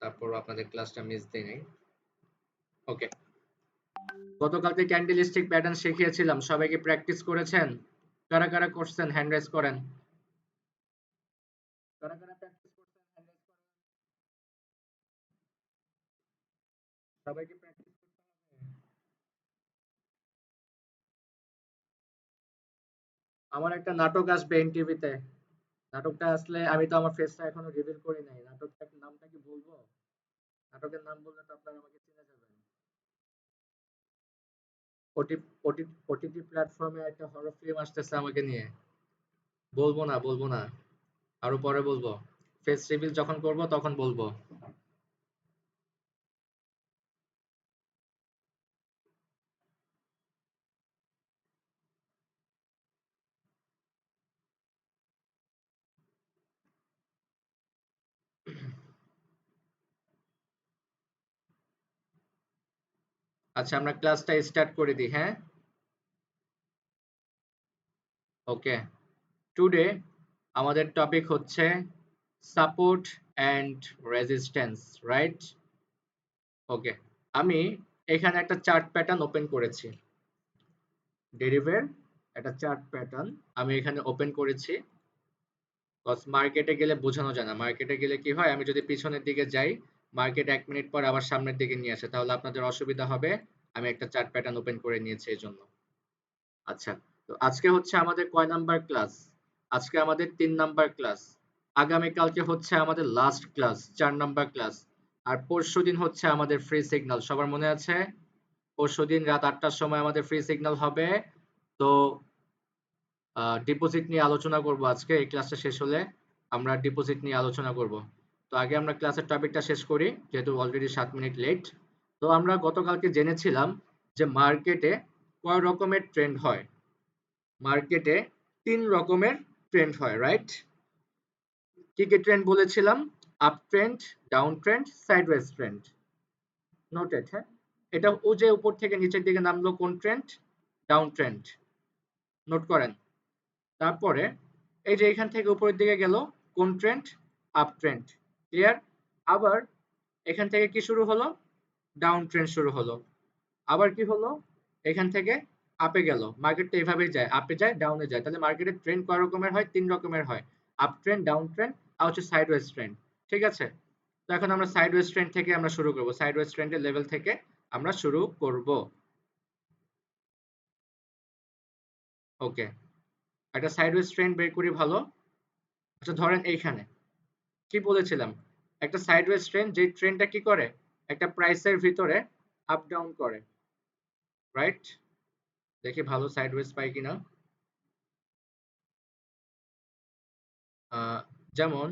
তারপর আপনাদের ক্লাসটা মিস দিই নাই। ওকে, গতকালকে ক্যান্ডেলস্টিক প্যাটার্ন শিখিয়েছিলাম, সবাই কি প্র্যাকটিস করেছেন? কারা কারা করছেন হ্যান্ড রাইজ করেন। কারা কারা প্র্যাকটিস করছেন হ্যান্ড রাইজ করেন। সবাই কি প্র্যাকটিস করতে হবে? আমার একটা নাটক আসবে এনটিভিতে। নাটকটা আসলে আমি তো আমার ফেসটা এখনো রিভিল করি নাই। নাটকটার নামটা কি বলবো? নাটকের নাম বললে তো আপনারা আমাকে চিনে যাবেন। ওটি ওটিটি প্ল্যাটফর্মে একটা হরর ফিল্ম আসতেছে আমাকে নিয়ে। বলবো না, বলবো না। আরো পরে বলবো। ফেস রিভিল যখন করব তখন বলবো। আচ্ছা, আমরা ক্লাসটা স্টার্ট করে দিই, হ্যাঁ? ওকে, টুডে আমাদের টপিক হচ্ছে সাপোর্ট অ্যান্ড রেজিস্ট্যান্স, রাইট? ওকে, আমি এখানে একটা চার্ট প্যাটার্ন ওপেন করেছি। ডেরিভের একটা চার্ট প্যাটার্ন আমি এখানে ওপেন করেছি। মার্কেটে গেলে বোঝানো যায় না। মার্কেটে গেলে কি হয়, আমি যদি পিছনের দিকে যাই, মার্কেট 1 মিনিট পর আবার সামনের দিকে নিয়ে আসে, তাহলে আপনাদের অসুবিধা হবে। আমি একটা চার্ট প্যাটার্ন ওপেন করে নিয়েছি এই জন্য। আচ্ছা, তো আজকে হচ্ছে আমাদের কয় নাম্বার ক্লাস? আজকে আমাদের 3 নাম্বার ক্লাস। আগামীকালকে হচ্ছে আমাদের লাস্ট ক্লাস, 4 নাম্বার ক্লাস। আর পরশুদিন হচ্ছে আমাদের ফ্রি সিগন্যাল, সবার মনে আছে? পরশুদিন রাত 8টার সময় আমাদের ফ্রি সিগন্যাল হবে। তো ডিপোজিট নিয়ে আলোচনা করব আজকে। এই ক্লাসটা শেষ হলে আমরা ডিপোজিট নিয়ে আলোচনা করব। তো আগে আমরা ক্লাসের টপিকটা শেষ করি, যেহেতু অলরেডি 7 মিনিট লেট। তো আমরা গতকালকে জেনেছিলাম যে মার্কেটে কয় রকমের ট্রেন্ড হয়। মার্কেটে 3 রকমের ট্রেন্ড হয়, রাইট? কি কি ট্রেন্ড বলেছিলাম? Up trend, down trend, sideways trend. Noted, হ্যাঁ? এটা ও যে উপর থেকে নিচের দিকে নামলো কোন ট্রেন্ড? Down trend. নোট করেন। তারপরে এই যে এখান থেকে উপরের দিকে গেল কোন ট্রেন্ড? Up trend. ক্লিয়ার? আবার এখান থেকে কি শুরু হলো? ডাউন ট্রেন্ড শুরু হলো। আবার কি হলো? এখান থেকে আপে গেল। মার্কেটটা এভাবেই যায়, আপে যায়, ডাউনে যায়। তাহলে মার্কেটের ট্রেন্ড কয় রকমের হয়? 3 রকমের হয়। আপ ট্রেন্ড, ডাউন ট্রেন্ড আর হচ্ছে সাইডওয়েজ ট্রেন্ড। ঠিক আছে? তো এখন আমরা সাইডওয়েজ ট্রেন্ড থেকে আমরা শুরু করব। সাইডওয়েজ ট্রেন্ডের লেভেল থেকে আমরা শুরু করব। ওকে, একটা সাইডওয়েজ ট্রেন্ড বের করি ভালো। আচ্ছা, ধরেন এইখানে কি বলেছিলাম? একটা সাইডওয়েজ ট্রেন্ড, যে ট্রেন্ডটা কি করে? একটা প্রাইসের ভিতরে আপ ডাউন করে, রাইট? দেখি ভালো সাইডওয়েজ পাই কিনা। যেমন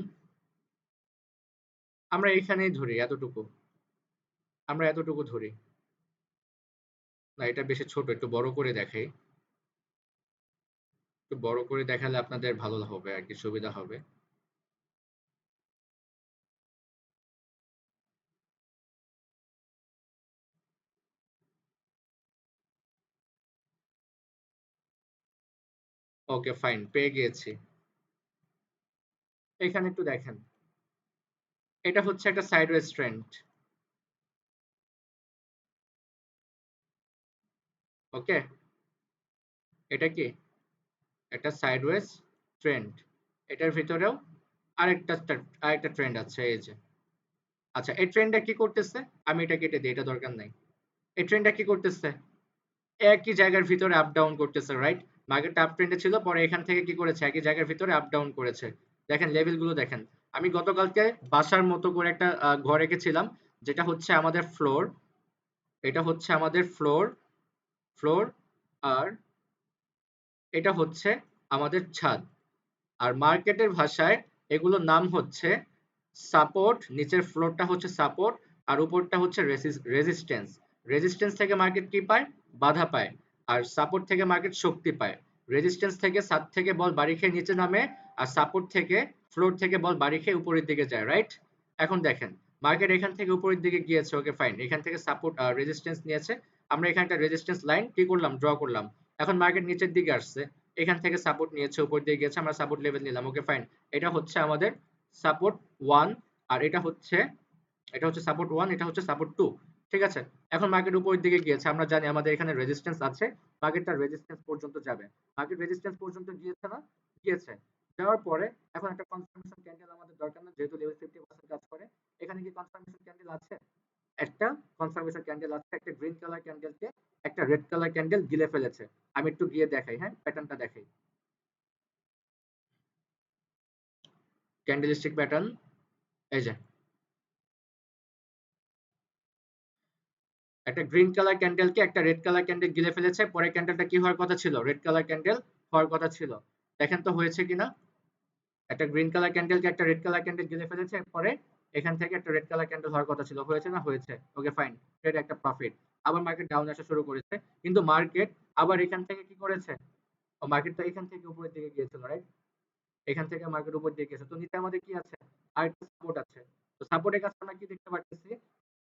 আমরা এইখানেই ধরি এতটুকু। আমরা এতটুকু ধরি। না, এটা বেশি ছোট, একটু বড় করে দেখাই। একটু বড় করে দেখালে আপনাদের ভালো হবে আর কি, সুবিধা হবে। ওকে, ফাইন, পেয়ে গিয়েছি। এখানে একটু দেখেন, এটা হচ্ছে একটা সাইডওয়েজ ট্রেন্ড। ওকে, এটা কি? একটা সাইডওয়েজ ট্রেন্ড। এটার ভিতরেও আরেকটা আরেকটা ট্রেন্ড আছে, এই যে। আচ্ছা, এই ট্রেন্ডটা কি করতেছে? আমি এটা কেটে দিই, এটা দরকার নাই। এই ট্রেন্ডটা কি করতেছে? একই জায়গার ভিতরে আপ ডাউন করতেছে, রাইট? মার্কেটটা আপ ট্রেন্ডে ছিল, পরে এখান থেকে কি করেছে? একই জায়গার ভিতরে আপ ডাউন করেছে। দেখেন লেভেল গুলো দেখেন। আমি গতকালকে বাসার মতো করে একটা ঘর এঁকেছিলাম, যেটা হচ্ছে আমাদের ফ্লোর। এটা হচ্ছে আমাদের ফ্লোর, ফ্লোর। আর এটা হচ্ছে আমাদের ছাদ। আর মার্কেটের ভাষায় এগুলোর নাম হচ্ছে সাপোর্ট। নিচের ফ্লোরটা হচ্ছে সাপোর্ট, আর উপরটা হচ্ছে রেজিস্ট্যান্স। রেজিস্ট্যান্স থেকে মার্কেট কি পায়? বাধা পায়। আর সাপোর্ট থেকে মার্কেট শক্তি পায়। রেজিস্ট্যান্স থেকে ছাদ থেকে বল বাড়ি খেয়ে নিচে নামে, আর সাপোর্ট থেকে ফ্লোর থেকে বল বাড়ি খেয়ে উপরের দিকে যায়, রাইট? এখন দেখেন, মার্কেট এখান থেকে উপরের দিকে গিয়েছে, ওকে ফাইন। এখান থেকে সাপোর্ট রেজিস্ট্যান্স নিয়েছে। আমরা এখানে একটা রেজিস্ট্যান্স লাইন কি করলাম? ড্র করলাম। এখন মার্কেট নিচের দিকে আসছে, এখান থেকে সাপোর্ট নিয়েছে, উপর দিয়ে গেছে, আমরা সাপোর্ট লেভেল নিলাম, ওকে ফাইন। এটা হচ্ছে আমাদের সাপোর্ট 1, আর এটা হচ্ছে এটা হচ্ছে সাপোর্ট 1, এটা হচ্ছে সাপোর্ট 2। ঠিক আছে? এখন মার্কেট উপরের দিকে গিয়েছে। আমরা জানি আমাদের এখানে রেজিস্ট্যান্স আছে। মার্কেটটা রেজিস্ট্যান্স পর্যন্ত যাবে। মার্কেট রেজিস্ট্যান্স পর্যন্ত গিয়েছে না? গিয়েছে। যাওয়ার পরে এখন একটা কনফার্মেশন ক্যান্ডেল আমাদের দরকার না, যেহেতু লেভেল 50% কাজ করে। এখানে কি কনফার্মেশন ক্যান্ডেল আছে? একটা কনফার্মেশন ক্যান্ডেল আছে, একটা গ্রিন কালার ক্যান্ডেলকে একটা রেড কালার ক্যান্ডেল গিলে ফেলেছে। আমি একটু গিয়ে দেখাই, হ্যাঁ? প্যাটার্নটা দেখাই। ক্যান্ডেলস্টিক প্যাটার্ন, এই যে একটা গ্রিন কালার ক্যান্ডেলকে একটা রেড কালার ক্যান্ডেল গিলে ফেলেছে। পরে ক্যান্ডেলটা কি হওয়ার কথা ছিল? রেড কালার ক্যান্ডেল হওয়ার কথা ছিল। দেখেন তো হয়েছে কিনা? একটা গ্রিন কালার ক্যান্ডেলকে একটা রেড কালার ক্যান্ডেল গিলে ফেলেছে। পরে এখান থেকে একটা রেড কালার ক্যান্ডেল হওয়ার কথা ছিল। হয়েছে না? হয়েছে। Okay fine. ট্রেড একটা প্রফিট। আবার মার্কেট ডাউন আসা শুরু করেছে। কিন্তু মার্কেট আবার এখান থেকে কি করেছে? মার্কেট তো এখান থেকে উপরের দিকে গিয়েছিল, রাইট? এখান থেকে মার্কেট উপর দিকে গেছে। তো নিচে আমাদের কি আছে? আরেকটা সাপোর্ট আছে। তো সাপোর্টের কাছে আমরা কি দেখতে পাচ্ছি?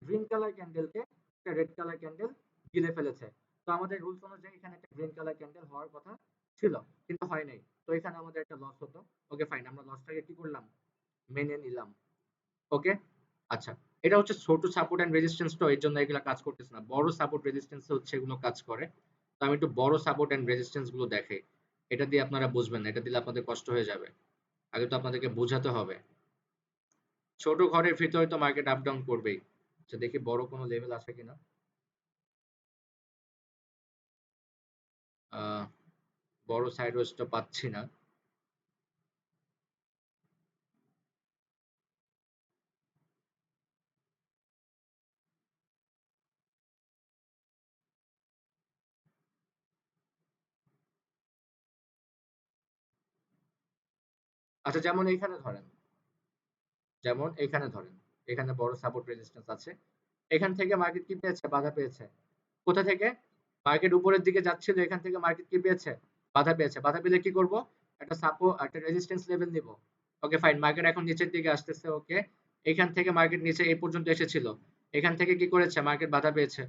গ্রিন কালার ক্যান্ডেলকে একটা রেড কালার ক্যান্ডেল গিলে ফেলেছে। তো আমাদের রুলস অনুযায়ী এখানে একটা গ্রিন কালার ক্যান্ডেল হওয়ার কথা ছিল, কিন্তু হয় নাই। তো এখানে আমাদের একটা লস হতো। ওকে ফাইন, আমরা লসটাকে কি করলাম? মেনে নিলাম। ওকে, আচ্ছা। এটা হচ্ছে ছোট সাপোর্ট এন্ড রেজিস্ট্যান্স, তো এর জন্য এগুলো কাজ করতেছে না। বড় সাপোর্ট রেজিস্ট্যান্স হচ্ছে এগুলো কাজ করে। তো আমি একটু বড় সাপোর্ট এন্ড রেজিস্ট্যান্স গুলো দেখাই। এটা দিয়ে আপনারা বুঝবেন না, এটা দিলে আপনাদের কষ্ট হয়ে যাবে। আগে তো আপনাদেরকে বোঝাতে হবে। ছোট ঘরের ভিতরে তো মার্কেট আপ ডাউন করবেই। আচ্ছা, দেখি বড় কোনো লেভেল আছে কিনা। আহ, বড় সাইডওয়েজটা পাচ্ছি না। আচ্ছা, যেমন এইখানে ধরেন, যেমন এখানে ধরেন, এখানে বড় সাপোর্ট রেজিস্ট্যান্স আছে। এখান থেকে মার্কেট কি পেয়েছে? বাধা পেয়েছে। কোথা থেকে? মার্কেট উপরের দিকে যাচ্ছিল, এখান থেকে মার্কেট কি পেয়েছে? বাধা পেয়েছে। বাধা পেলে কি করব? একটা সাপোর্ট, একটা রেজিস্ট্যান্স লেভেল নিব। ওকে ফাইন, মার্কেট এখন নিচের দিকে আসতেছে। ওকে, এখান থেকে মার্কেট নিচে এই পর্যন্ত এসেছিল। এখান থেকে কি করেছে? মার্কেট বাধা পেয়েছে।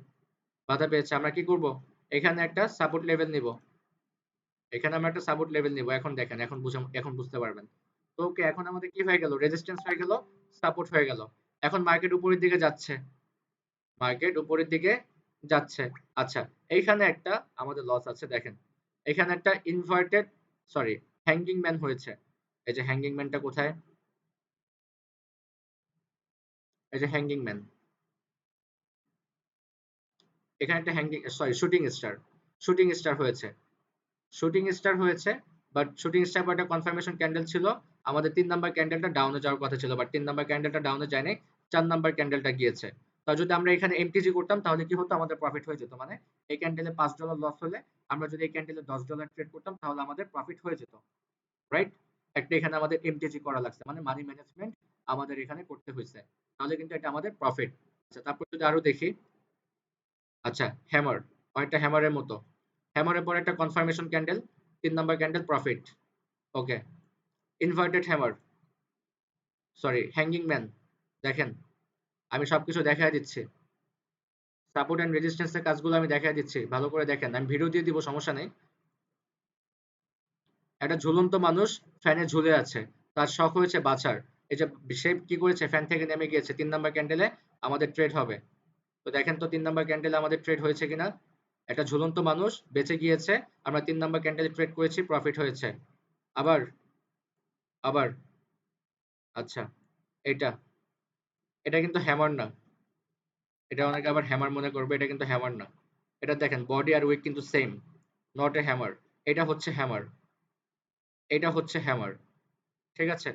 বাধা পেয়েছে, আমরা কি করব? এখানে একটা সাপোর্ট লেভেল নিব। এখানে আমরা একটা সাপোর্ট লেভেল নিব। এখন দেখেন, এখন বুঝতে পারবেন। তো ওকে, এখন আমাদের কি হয়ে গেল? রেজিস্ট্যান্স হয়ে গেল, সাপোর্ট হয়ে গেল। এখন মার্কেট উপরের দিকে যাচ্ছে। মার্কেট উপরের দিকে যাচ্ছে। আচ্ছা, এইখানে একটা আমাদের লস আছে, দেখেন। এখানে একটা ইনভার্টেড, সরি, হ্যাঙ্গিং ম্যান হয়েছে। এই যে হ্যাঙ্গিং ম্যানটা কোথায়? এই যে হ্যাঙ্গিং ম্যান। এখানে একটা hanging, sorry, shooting star. Shooting star হয়েছে। শুটিং স্টার হয়েছে। বাট শুটিং স্টার পর একটা কনফার্মেশন ক্যান্ডেল ছিল। আমাদের ৩ নাম্বার ক্যান্ডেলটা ডাউনে যাওয়ার কথা ছিল, বাট ৩ নাম্বার ক্যান্ডেলটা ডাউনে যায় নাই। ৪ নাম্বার ক্যান্ডেলটা গিয়েছে। তা যদি আমরা এখানে এমটিজি করতাম তাহলে কি হতো? আমাদের প্রফিট হয়ে যেত। মানে এই ক্যান্ডেলে $5 লস হলে আমরা যদি এই ক্যান্ডেলে $10 ট্রেড করতাম তাহলে আমাদের প্রফিট হয়ে যেত, রাইট? একটা এখানে আমাদের এমটিজি করা লাগছে, মানে মানি ম্যানেজমেন্ট আমাদের এখানে করতে হয়েছে। তাহলে কিন্তু এটা আমাদের প্রফিট। আচ্ছা, তারপর যদি আরো দেখি। আচ্ছা, হ্যামার, অনেকটা হ্যামারের মতো। হ্যামারের পরে একটা confirmation candle, ৩ number candle profit. Okay, inverted hammer, sorry, hanging man. দেখেন, আমি সবকিছু দেখায় দিচ্ছি। সাপোর্ট এন্ড রেজিস্ট্যান্সের কাজগুলো আমি দেখায় দিচ্ছি, ভালো করে দেখেন। আমি ভিডিও দিয়ে দিব, সমস্যা নেই। একটা ঝুলন্ত মানুষ ফ্যানে ঝুলে আছে। তার শখ হয়েছে বাছার। এই যে সে কি করেছে? ফ্যান থেকে নেমে গিয়েছে। ৩ নাম্বার ক্যান্ডেলে আমাদের ট্রেড হবে। তো দেখেন তো ৩ নাম্বার ক্যান্ডেলে আমাদের ট্রেড হয়েছে কিনা। একটা ঝুলন্ত মানুষ বেঁচে গিয়েছে। আমরা ৩ নাম্বার ক্যান্ডেলে ট্রেড করেছি, প্রফিট হয়েছে। আবার, আবার, আচ্ছা, এটা, এটা কিন্তু হ্যামার না। এটা অনেকে আবার হ্যামার মনে করবে, এটা কিন্তু হ্যামার না। এটা দেখেন, বডি আর উইক কিন্তু সেম, নট এ হ্যামার। এটা হচ্ছে হ্যামার, এটা হচ্ছে হ্যামার। ঠিক আছে?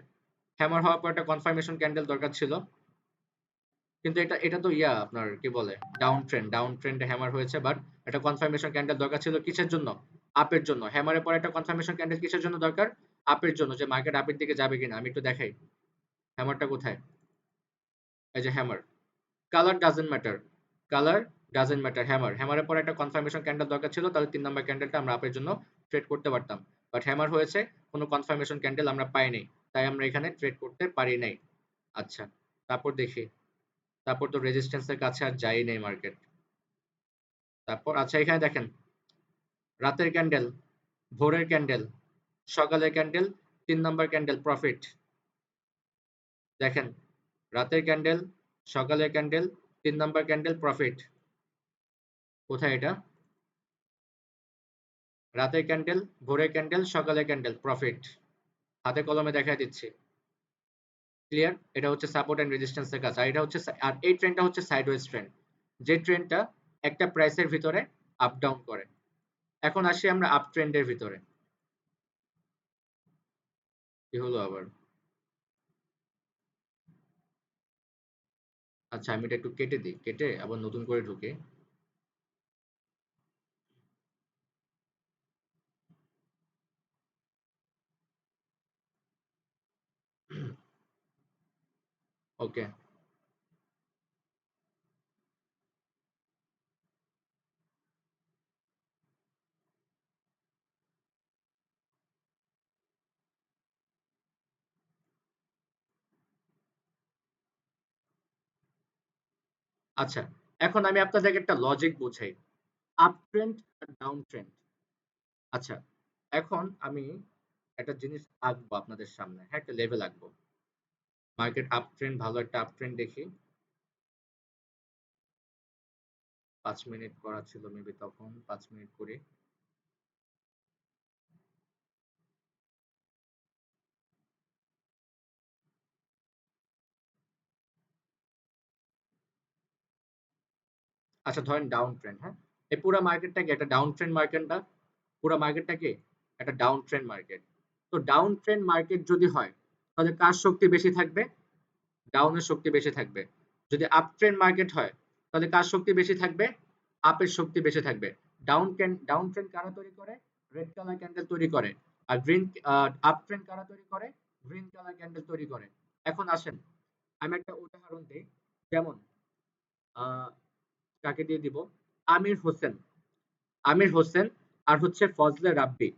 হ্যামার হওয়ার পর একটা কনফার্মেশন ক্যান্ডেল দরকার ছিল। কিন্তু এটা এটা তো আপনার কি বলে, ডাউন ট্রেন্ডে হ্যামার হয়েছে। বাট একটা কনফার্মেশন ক্যান্ডেল দরকার ছিল কিসের জন্য? আপের জন্য। হ্যামারের পরে একটা কনফার্মেশন ক্যান্ডেল কিসের জন্য দরকার? আপের জন্য, যে মার্কেট আপের দিকে যাবে কিনা। আমি একটু দেখাই হ্যামারটা কোথায়। এই যে hammer. Colour doesn't matter, colour doesn't matter. হ্যামারের পরে একটা কনফার্মেশন ক্যান্ডেল দরকার ছিল, তাহলে ৩ নাম্বার ক্যান্ডেলটা আমরা আপের জন্য ট্রেড করতে পারতাম। বাট হ্যামার হয়েছে, কোনো কনফার্মেশন ক্যান্ডেল আমরা পাইনি। তাই আমরা এখানে ট্রেড করতে পারি নাই। আচ্ছা, তারপর দেখি। তারপর তো রেজিস্ট্যান্সের কাছে আর যাই নেই মার্কেট। তারপর আচ্ছা, এখানে দেখেন, রাতের ক্যান্ডেল, ভোরের ক্যান্ডেল, সকালের ক্যান্ডেল, ৩ নাম্বার ক্যান্ডেল প্রফিট। দেখেন, রাতের ক্যান্ডেল, সকালের ক্যান্ডেল 3 নাম্বার ক্যান্ডেল প্রফিট। কোথায় এটা? রাতের ক্যান্ডেল, ভোরের ক্যান্ডেল, সকালের ক্যান্ডেল প্রফিট। হাতে কলমে দেখায় দিচ্ছি। ক্লিয়ার? এটা হচ্ছে সাপোর্ট এন্ড রেজিস্ট্যান্স এর কাজ। আর এটা হচ্ছে আর এই ট্রেন্ডটা হচ্ছে সাইডওয়েজ ট্রেন্ড। যে ট্রেন্ডটা একটা প্রাইসের ভিতরে আপ ডাউন করে। এখন আসি আমরা আপ ট্রেন্ডের ভিতরে। কি হলো আবার? আচ্ছা আমি এটা একটু কেটে দিই। কেটে আবার নতুন করে ঢুকি। ওকে। আচ্ছা, এখন আমি আপনাদেরকে একটা লজিক বুঝাই। আপ ট্রেন্ড আর ডাউন ট্রেন্ড। আচ্ছা, এখন আমি একটা জিনিস আঁকবো আপনাদের সামনে। হ্যাঁ, একটা লেভেল আঁকবো। মার্কেট আপ ট্রেন্ড, ভালো একটা আপ ট্রেন্ড দেখি। ৫ মিনিট করা ছিল মেবি তখন। ৫ মিনিট করি। আচ্ছা ধরেন ডাউন ট্রেন্ড, হ্যাঁ? এই পুরা মার্কেটটা কি একটা ডাউন ট্রেন্ড মার্কেট না? পুরা মার্কেটটা কি একটা ডাউন ট্রেন্ড মার্কেট? তো ডাউন ট্রেন্ড মার্কেট যদি হয়, তাহলে কার শক্তি বেশি থাকবে? ডাউনের শক্তি বেশি থাকবে। যদি আপ ট্রেন্ড মার্কেট হয়, তাহলে কার শক্তি বেশি থাকবে? আপের শক্তি বেশি থাকবে। ডাউন ট্রেন্ড কারা তৈরি করে? রেড কালার ক্যান্ডেল তৈরি করে। আর গ্রিন আপ ট্রেন্ড কারা তৈরি করে? গ্রিন কালার ক্যান্ডেল তৈরি করে। এখন আসেন আমি একটা উদাহরণ দিই। যেমন আহ কাকে দিয়ে দিব? আমির হোসেন। আমির হোসেন আর হচ্ছে ফজলে রাব্বি।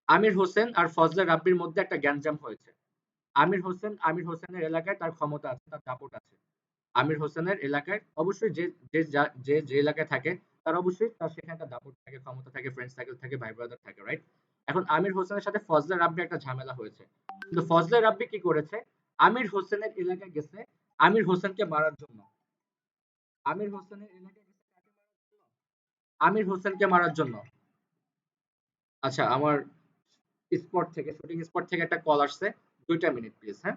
আমির হোসেন আর ফজলে রাব্বির মধ্যে একটা গ্যাঞ্জাম হয়েছে। আমির হোসেনের এলাকায় তার ক্ষমতা আছে, তার দাপট আছে। আমির হোসেনের এলাকায় অবশ্যই যে এলাকায় থাকে তার অবশ্যই তার সেখানে একটা দাপট থাকে, ক্ষমতা থাকে, ফ্রেন্ড সার্কেল থাকে, ভাই ব্রাদার থাকে, রাইট? এখন আমির হোসেনের সাথে ফজলে রাব্বি একটা ঝামেলা হয়েছে। কিন্তু ফজলে রাব্বি কি করেছে? আমির হোসেনের এলাকায় গেছে আমির হোসেনকে মারার জন্য। আমির হোসেনের এলাকায় গেছে কাকে মারার জন্য? আমির হোসেনকে মারার জন্য। আচ্ছা আমার শুটিং স্পট থেকে একটা কল আসছে। 2টা মিনিট প্লিজ, হ্যাঁ?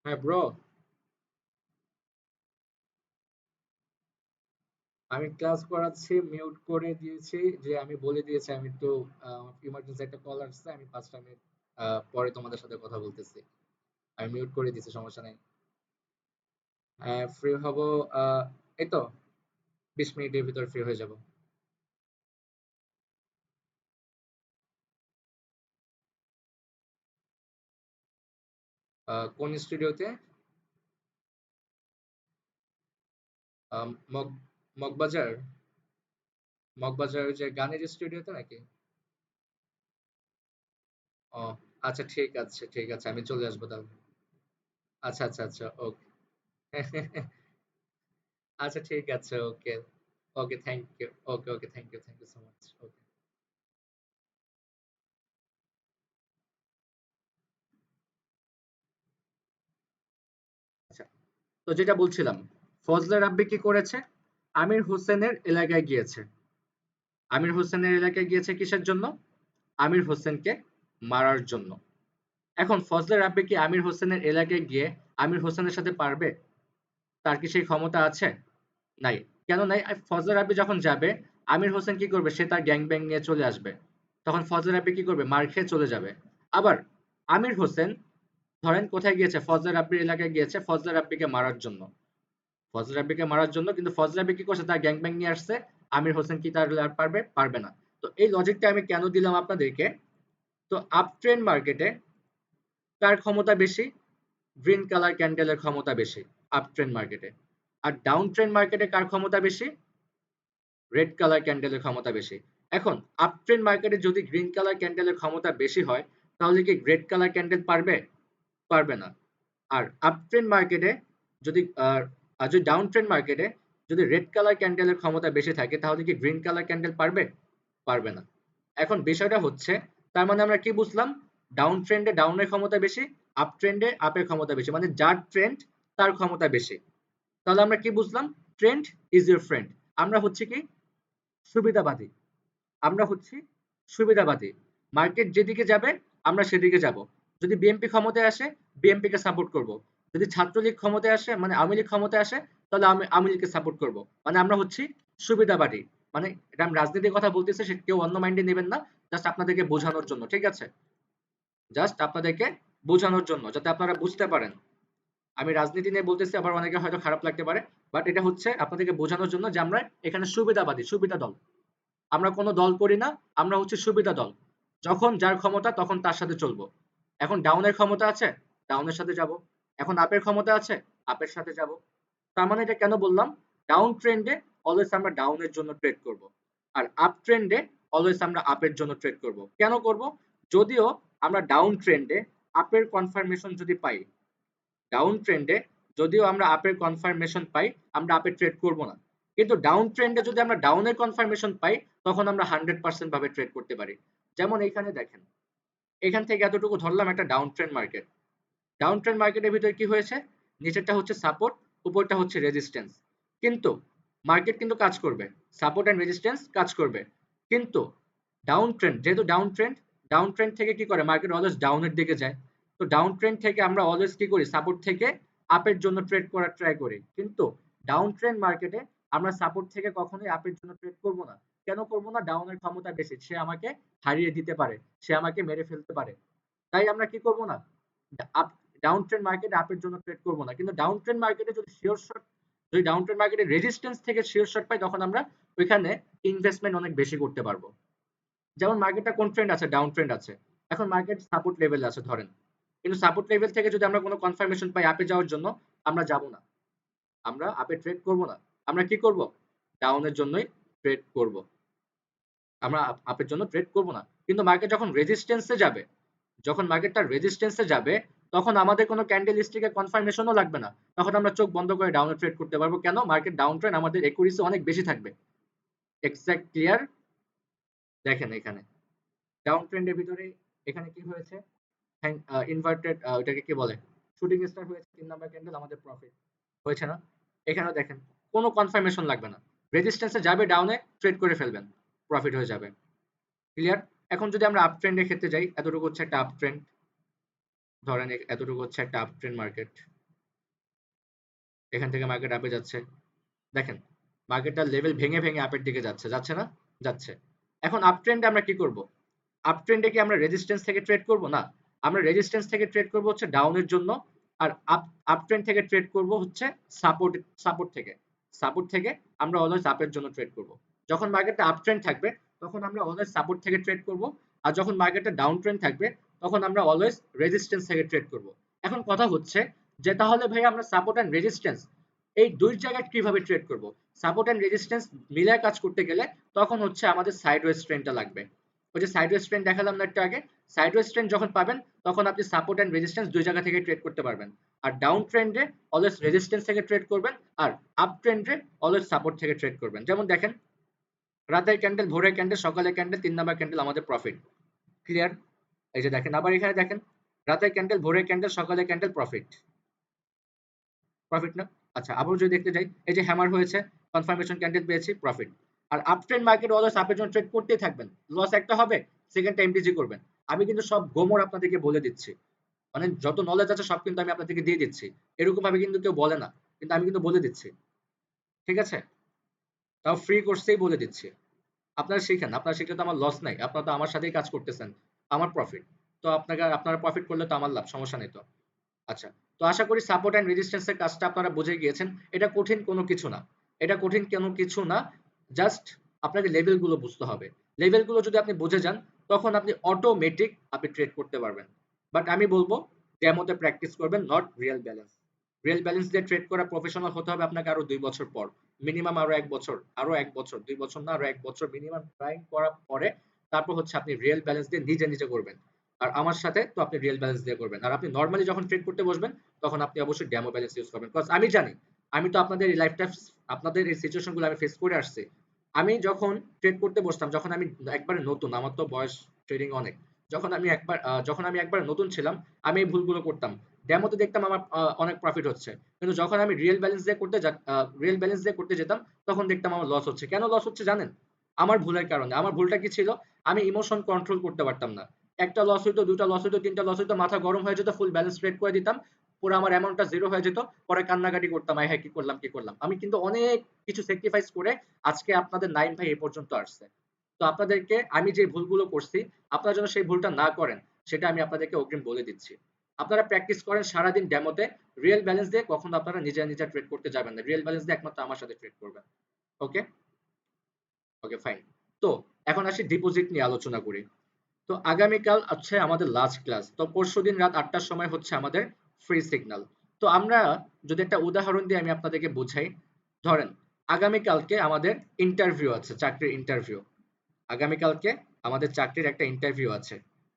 হ্যাঁ ব্রো, আমি ক্লাস করাচ্ছি, মিউট করে দিয়েছি। যে আমি বলে দিয়েছি আমি একটু ইমার্জেন্সি একটা কল আসছে, আমি 5টা মিনিট পরে তোমাদের সাথে কথা বলতেছি। আমি মিউট করে দিয়েছি, সমস্যা নেই। ফ্রি হব এই তো 20 মিনিটের ভিতর ফ্রি হয়ে যাব। কোন স্টুডিওতে? মগ মগবাজার? মগবাজার ওই যে গানের স্টুডিওতে নাকি? ও আচ্ছা ঠিক আছে, ঠিক আছে, আমি চলে আসবো তাহলে। আচ্ছা আচ্ছা আচ্ছা, ওকে। আচ্ছা ঠিক আছে, okay. Okay, thank you. Okay okay, thank you so much. Okay. আচ্ছা, তো যেটা বলছিলাম, ফজলে রাব্বি কি করেছে? আমির হোসেনের এলাকায় গিয়েছে। আমির হোসেনের এলাকায় গিয়েছে কিসের জন্য? আমির হোসেনকে মারার জন্য। এখন ফজলে রাব্বি কি আমির হোসেনের এলাকায় গিয়ে আমির হোসেনের সাথে পারবে? তার কি সেই ক্ষমতা আছে? নাই। কেন নাই? ফজলে রাব্বি যখন যাবে, আমির হোসেন কি করবে? সে তার গ্যাং ব্যাং নিয়ে চলে আসবে। তখন ফজলে রাব্বি কি করবে? মার খেয়ে চলে যাবে। আবার আমির হোসেন ধরেন কোথায় গিয়েছে? ফজলে রাব্বির এলাকায় গিয়েছে ফজলে রাব্বিকে মারার জন্য। ফজলে রাব্বিকে মারার জন্য, কিন্তু ফজলে রাব্বি কি করছে? তার গ্যাং ব্যাং নিয়ে আসছে। আমির হোসেন কি তার আর পারবে? পারবে না। তো এই লজিকটা আমি কেন দিলাম আপনাদেরকে? তো আপ ট্রেন্ড মার্কেটে কার ক্ষমতা বেশি? গ্রিন কালার ক্যান্ডেলের ক্ষমতা বেশি আপ ট্রেন্ড মার্কেটে। আর ডাউন ট্রেন্ড মার্কেটে কার ক্ষমতা বেশি? রেড কালার ক্যান্ডেলের ক্ষমতা বেশি। এখন আপ ট্রেন্ড মার্কেটে যদি গ্রিন কালার ক্যান্ডেলের ক্ষমতা বেশি হয়, তাহলে কি রেড কালার ক্যান্ডেল পারবে? পারবে না। আর আপ ট্রেন্ড মার্কেটে যদি আর যদি ডাউন ট্রেন্ড মার্কেটে যদি রেড কালার ক্যান্ডেলের ক্ষমতা বেশি থাকে, তাহলে কি গ্রিন কালার ক্যান্ডেল পারবে? পারবে না। এখন বিষয়টা হচ্ছে, তার মানে আমরা কি বুঝলাম? ডাউন ট্রেন্ডে ডাউনের ক্ষমতা বেশি, আপ ট্রেন্ডে আপের ক্ষমতা বেশি, মানে যার ট্রেন্ড তার ক্ষমতা বেশি। তাহলে আমরা কি বুঝলাম? Trend is your friend. আমরা হচ্ছে কি সুবিধাবাদী, আমরা হচ্ছি সুবিধাবাদী। মার্কেট যেদিকে যাবে আমরা সেদিকে যাব। যদি বিএনপি ক্ষমতায় আসে বিএনপি কে সাপোর্ট করব। যদি ছাত্রলীগ ক্ষমতায় আসে মানে আওয়ামী লীগ ক্ষমতায় আসে তাহলে আমি আওয়ামী লীগকে সাপোর্ট করব। মানে আমরা হচ্ছি সুবিধাবাদী। মানে এটা আমি রাজনীতির কথা বলতেছি, সে কেউ অন্য মাইন্ডে নেবেন না। জাস্ট আপনাদেরকে বোঝানোর জন্য, ঠিক আছে? জাস্ট আপনাদেরকে বোঝানোর জন্য যাতে আপনারা বুঝতে পারেন। আমি রাজনীতি নিয়ে বলতেছি, আবার অনেকে হয়তো খারাপ লাগতে পারে, বাট এটা হচ্ছে আপনাদেরকে বোঝানোর জন্য যে আমরা এখানে সুবিধাবাদী, সুবিধা দল। আমরা কোনো দল করি না, আমরা হচ্ছে সুবিধা দল। যখন যার ক্ষমতা তখন তার সাথে চলবো। এখন ডাউনের ক্ষমতা আছে, ডাউনের সাথে যাব। এখন আপের ক্ষমতা আছে, আপের সাথে যাব। তার মানে এটা কেন বললাম? ডাউন ট্রেন্ডে অলওয়েজ আমরা ডাউনের জন্য ট্রেড করব। আর আপ ট্রেন্ডে অলওয়েজ আমরা আপের জন্য ট্রেড করব। কেন করব? যদিও আমরা ডাউন ট্রেন্ডে আপের কনফার্মেশন যদি পাই, ডাউন ট্রেন্ডে যদিও আমরা আপের কনফার্মেশন পাই, আমরা আপে ট্রেড করব না। কিন্তু ডাউন ট্রেন্ডে যদি আমরা ডাউনের কনফার্মেশন পাই, তখন আমরা 100% ভাবে ট্রেড করতে পারি। যেমন এখানে দেখেন, এখান থেকে এতটুকু ধরলাম একটা down trend market. Down trend মার্কেটের ভিতরে কি হয়েছে? নিচেরটা হচ্ছে সাপোর্ট, উপরটা হচ্ছে রেজিস্ট্যান্স। কিন্তু মার্কেট কিন্তু কাজ করবে, সাপোর্ট এন্ড রেজিস্ট্যান্স কাজ করবে। কিন্তু ডাউন ট্রেন্ড, যেহেতু ডাউন ট্রেন্ড থেকে কি করে মার্কেট অলওয়েজ ডাউনের দিকে যায়। তো ডাউন ট্রেন্ড থেকে আমরা অলওয়েজ কি করি? সাপোর্ট থেকে আপের জন্য ট্রেড করার ট্রাই করি। কিন্তু ডাউন ট্রেন্ড মার্কেটে আমরা সাপোর্ট থেকে কখনোই আপের জন্য ট্রেড করব না। কেন করব না? ডাউনের ক্ষমতা বেশি, সে আমাকে হারিয়ে দিতে পারে, সে আমাকে মেরে ফেলতে পারে। তাই আমরা কি করব না? আপ ডাউন ট্রেন্ড মার্কেটে আপের জন্য ট্রেড করব না। কিন্তু ডাউন ট্রেন্ড মার্কেটে যদি ডাউন ট্রেন্ড মার্কেটে রেজিস্ট্যান্স থেকে শিওর শট পাই, তখন আমরা ওইখানে ইনভেস্টমেন্ট অনেক বেশি করতে পারবো। যেমন মার্কেটটা কোন ট্রেন্ড আছে? ডাউন ট্রেন্ড আছে। এখন মার্কেট সাপোর্ট লেভেলে আছে ধরেন। কিন্তু সাপোর্ট লেভেল থেকে যদি আমরা কোনো কনফার্মেশন পাই আপে যাওয়ার জন্য, আমরা যাব না। আমরা আপে ট্রেড করব না। আমরা কি করব? ডাউনের জন্যই ট্রেড করব। আমরা আপের জন্য ট্রেড করব না। কিন্তু মার্কেট যখন রেজিস্ট্যান্সে যাবে, যখন মার্কেট তার রেজিস্ট্যান্সে যাবে, তখন আমাদের কোনো ক্যান্ডেল স্টিকের কনফার্মেশনও লাগবে না। তখন আমরা চোখ বন্ধ করে ডাউনে ট্রেড করতে পারবো। কেন? মার্কেট ডাউন ট্রেন্ড আমাদের একুরেসি অনেক বেশি থাকবে। Exact clear? দেখেন এখানে ডাউন ট্রেন্ডের ভিতরে এখানে কি হয়েছে? ইনভার্টেড, ওটাকে কি বলে? শুটিং স্টার হয়েছে ৩ নাম্বার ক্যান্ডেল, আমাদের প্রফিট হয়েছে না? এখানেও দেখেন কোনো কনফার্মেশন লাগবে না। রেজিস্ট্যান্সে যাবে ডাউনে, ট্রেড করে ফেলবেন, প্রফিট হয়ে যাবে। ক্লিয়ার? এখন যদি আমরা আপ ট্রেন্ডের ক্ষেত্রে যাই, এতটুকু হচ্ছে একটা আপ ট্রেন্ড। ধরেন এতটুকু হচ্ছে একটা আপ ট্রেন্ড মার্কেট। এখান থেকে মার্কেট আপে যাচ্ছে। দেখেন মার্কেটটা লেভেল ভেঙে ভেঙে আপের দিকে যাচ্ছে, যাচ্ছে না? যাচ্ছে। এখন আপ ট্রেন্ডে আমরা কি করব? আপ ট্রেন্ডে কি আমরা রেজিস্ট্যান্স থেকে ট্রেড করব? না। আমরা রেজিস্ট্যান্স থেকে ট্রেড করব হচ্ছে ডাউনের জন্য। আর আপ ট্রেন্ড থেকে ট্রেড করব হচ্ছে সাপোর্ট সাপোর্ট থেকে। সাপোর্ট থেকে আমরা অলওয়েজ আপের জন্য ট্রেড করব। যখন মার্কেটটা আপ ট্রেন্ড থাকবে তখন আমরা অলওয়েজ সাপোর্ট থেকে ট্রেড করব। আর যখন মার্কেটটা ডাউন ট্রেন্ড থাকবে তখন আমরা অলওয়েজ রেজিস্ট্যান্স থেকে ট্রেড করব। এখন কথা হচ্ছে যে তাহলে ভাই আমরা সাপোর্ট এন্ড রেজিস্ট্যান্স এই দুই জায়গায় কিভাবে ট্রেড করব? সাপোর্ট এন্ড রেজিস্ট্যান্স মিলায় কাজ করতে গেলে তখন হচ্ছে আমাদের সাইডওয়েজ ট্রেন্ডটা লাগবে। ওই যে সাইডওয়েজ ট্রেন্ড দেখালাম না একটু আগে? সাইডওয়েজ ট্রেন্ড যখন পাবেন তখন আপনি সাপোর্ট এন্ড রেজিস্ট্যান্স দুই জায়গা থেকে ট্রেড করতে পারবেন। আর ডাউন ট্রেন্ডে অলওয়েজ রেজিস্ট্যান্স থেকে ট্রেড করবেন, আর আপ ট্রেন্ডে অলওয়েজ সাপোর্ট থেকে ট্রেড করবেন। যেমন দেখেন রাতের ক্যান্ডেল, ভোরের ক্যান্ডেল, সকালের ক্যান্ডেল, ৩ নাম্বার ক্যান্ডেল আমাদের প্রফিট। ক্লিয়ার? এই যে দেখেন আবার এখানে দেখেন রাতের ক্যান্ডেল, ভোরের ক্যান্ডেল, সকালের ক্যান্ডেল, প্রফিট। প্রফিট না? আচ্ছা আবারও যদি দেখতে যাই, এই যে হ্যামার হয়েছে, কনফার্মেশন ক্যান্ডেল পেয়েছি, প্রফিট। আর আপ ট্রেন্ড মার্কেট অলওয়েজ আপের জন্য ট্রেড করতেই থাকবেন। লস একটা হবে, সেকেন্ডটা এমটিজি করবেন। আমি কিন্তু সব গোমর আপনাদেরকে বলে দিচ্ছি। মানে যত নলেজ আছে সব কিন্তু আমি আপনাদেরকে দিয়ে দিচ্ছি। এরকম ভাবে কিন্তু কেউ বলে না, কিন্তু আমি কিন্তু বলে দিচ্ছি। ঠিক আছে? তাও ফ্রি কোর্সেই বলে দিচ্ছি। আপনারা শিখেন, আপনারা শিখলে তো আমার লস নাই, আপনারা তো আমার সাথেই কাজ করতেছেন, আমার প্রফিট। তো আপনারা প্রফিট করলে তো আমার লাভ, সমস্যা নেই তো। আচ্ছা, তো আশা করি সাপোর্ট এন্ড রেজিস্ট্যান্স এর কাজটা আপনারা বুঝে গিয়েছেন। এটা কঠিন কোনো কিছু না, এটা কঠিন কোনো কিছু না। জাস্ট আপনাকে লেভেল গুলো বুঝতে হবে। লেভেল গুলো যদি আপনি বুঝে যান তখন আপনি অটোমেটিক আপনি ট্রেড করতে পারবেন। বাট আমি বলবো ডেমোতে প্র্যাকটিস করবেন, not real balance. Real balance দিয়ে ট্রেড করা প্রফেশনাল হতে হবে আপনাকে আরো ২ বছর পর, মিনিমাম আরো ১ বছর, আরো ১ বছর, ২ বছর না আরো ১ বছর মিনিমাম ট্রাইং করার পরে তারপর হচ্ছে আপনি রিয়েল ব্যালেন্স দিয়ে নিজে নিজে করবেন। আর আমার সাথে তো আপনি রিয়েল ব্যালেন্স দিয়ে করবেন। আর আপনি নরমালি যখন ট্রেড করতে বসবেন তখন আপনি অবশ্যই ডেমো ব্যালেন্স ইউজ করবেন। বিকজ আমি জানি, আমি তো আপনাদের এই লাইফটা, আপনাদের এই সিচুয়েশন গুলো আমি ফেস করে আসছি। আমি যখন ট্রেড করতে বসতাম, যখন আমি একবারে নতুন, আমার তো বয়স ট্রেডিং অনেক। যখন আমি একবার নতুন ছিলাম, আমি এই ভুলগুলো করতাম। ডেমোতে দেখতাম আমার অনেক প্রফিট হচ্ছে। কিন্তু যখন আমি রিয়েল ব্যালেন্স দিয়ে করতে যেতাম, তখন দেখতাম আমার লস হচ্ছে। কেন লস হচ্ছে জানেন? আমার ভুলের কারণে। আমার ভুলটা কি ছিল? আমি ইমোশন কন্ট্রোল করতে পারতাম না। একটা লস হইতো, ২ টা লস হইতো, ৩ টা লস হইতো, মাথা গরম হয়ে যেত, ফুল ব্যালেন্স ট্রেড করে দিতাম। পুরো আমার অ্যামাউন্টটা জিরো হয়ে যেত। পরে কান্নাকাটি করতাম, আয় হায়! কি করলাম, কি করলাম? আমি কিন্তু অনেক কিছু স্যাক্রিফাইস করে আজকে আপনাদের নাইম ভাই এ পর্যন্ত আসছে। তো আপনাদেরকে আমি যে ভুলগুলো করছি, আপনারা যেন সেই ভুলটা না করেন, সেটা আমি আপনাদেরকে অগ্রিম বলে দিচ্ছি। আপনারা প্র্যাকটিস করেন সারাদিন ডেমোতে। রিয়েল ব্যালেন্স দিয়ে কখনো আপনারা নিজে ট্রেড করতে যাবেন না। রিয়েল ব্যালেন্স দিয়ে একমাত্র আমার সাথে ট্রেড করবেন। ওকে? ওকে, ফাইন। তো এখন আসি ডিপোজিট নিয়ে আলোচনা করি। তো আগামীকাল হচ্ছে আমাদের লাস্ট ক্লাস। তো পরশুদিন রাত ৮ টার সময় হচ্ছে আমাদের ফ্রি সিগন্যাল। তো আমরা যদি একটা উদাহরণ দিয়ে আমি আপনাদেরকে বুঝাই, ধরেন আগামীকালকে আমাদের ইন্টারভিউ আছে, চাকরির ইন্টারভিউ। আগামীকালকে আমাদের চাকরির একটা ইন্টারভিউ আছে।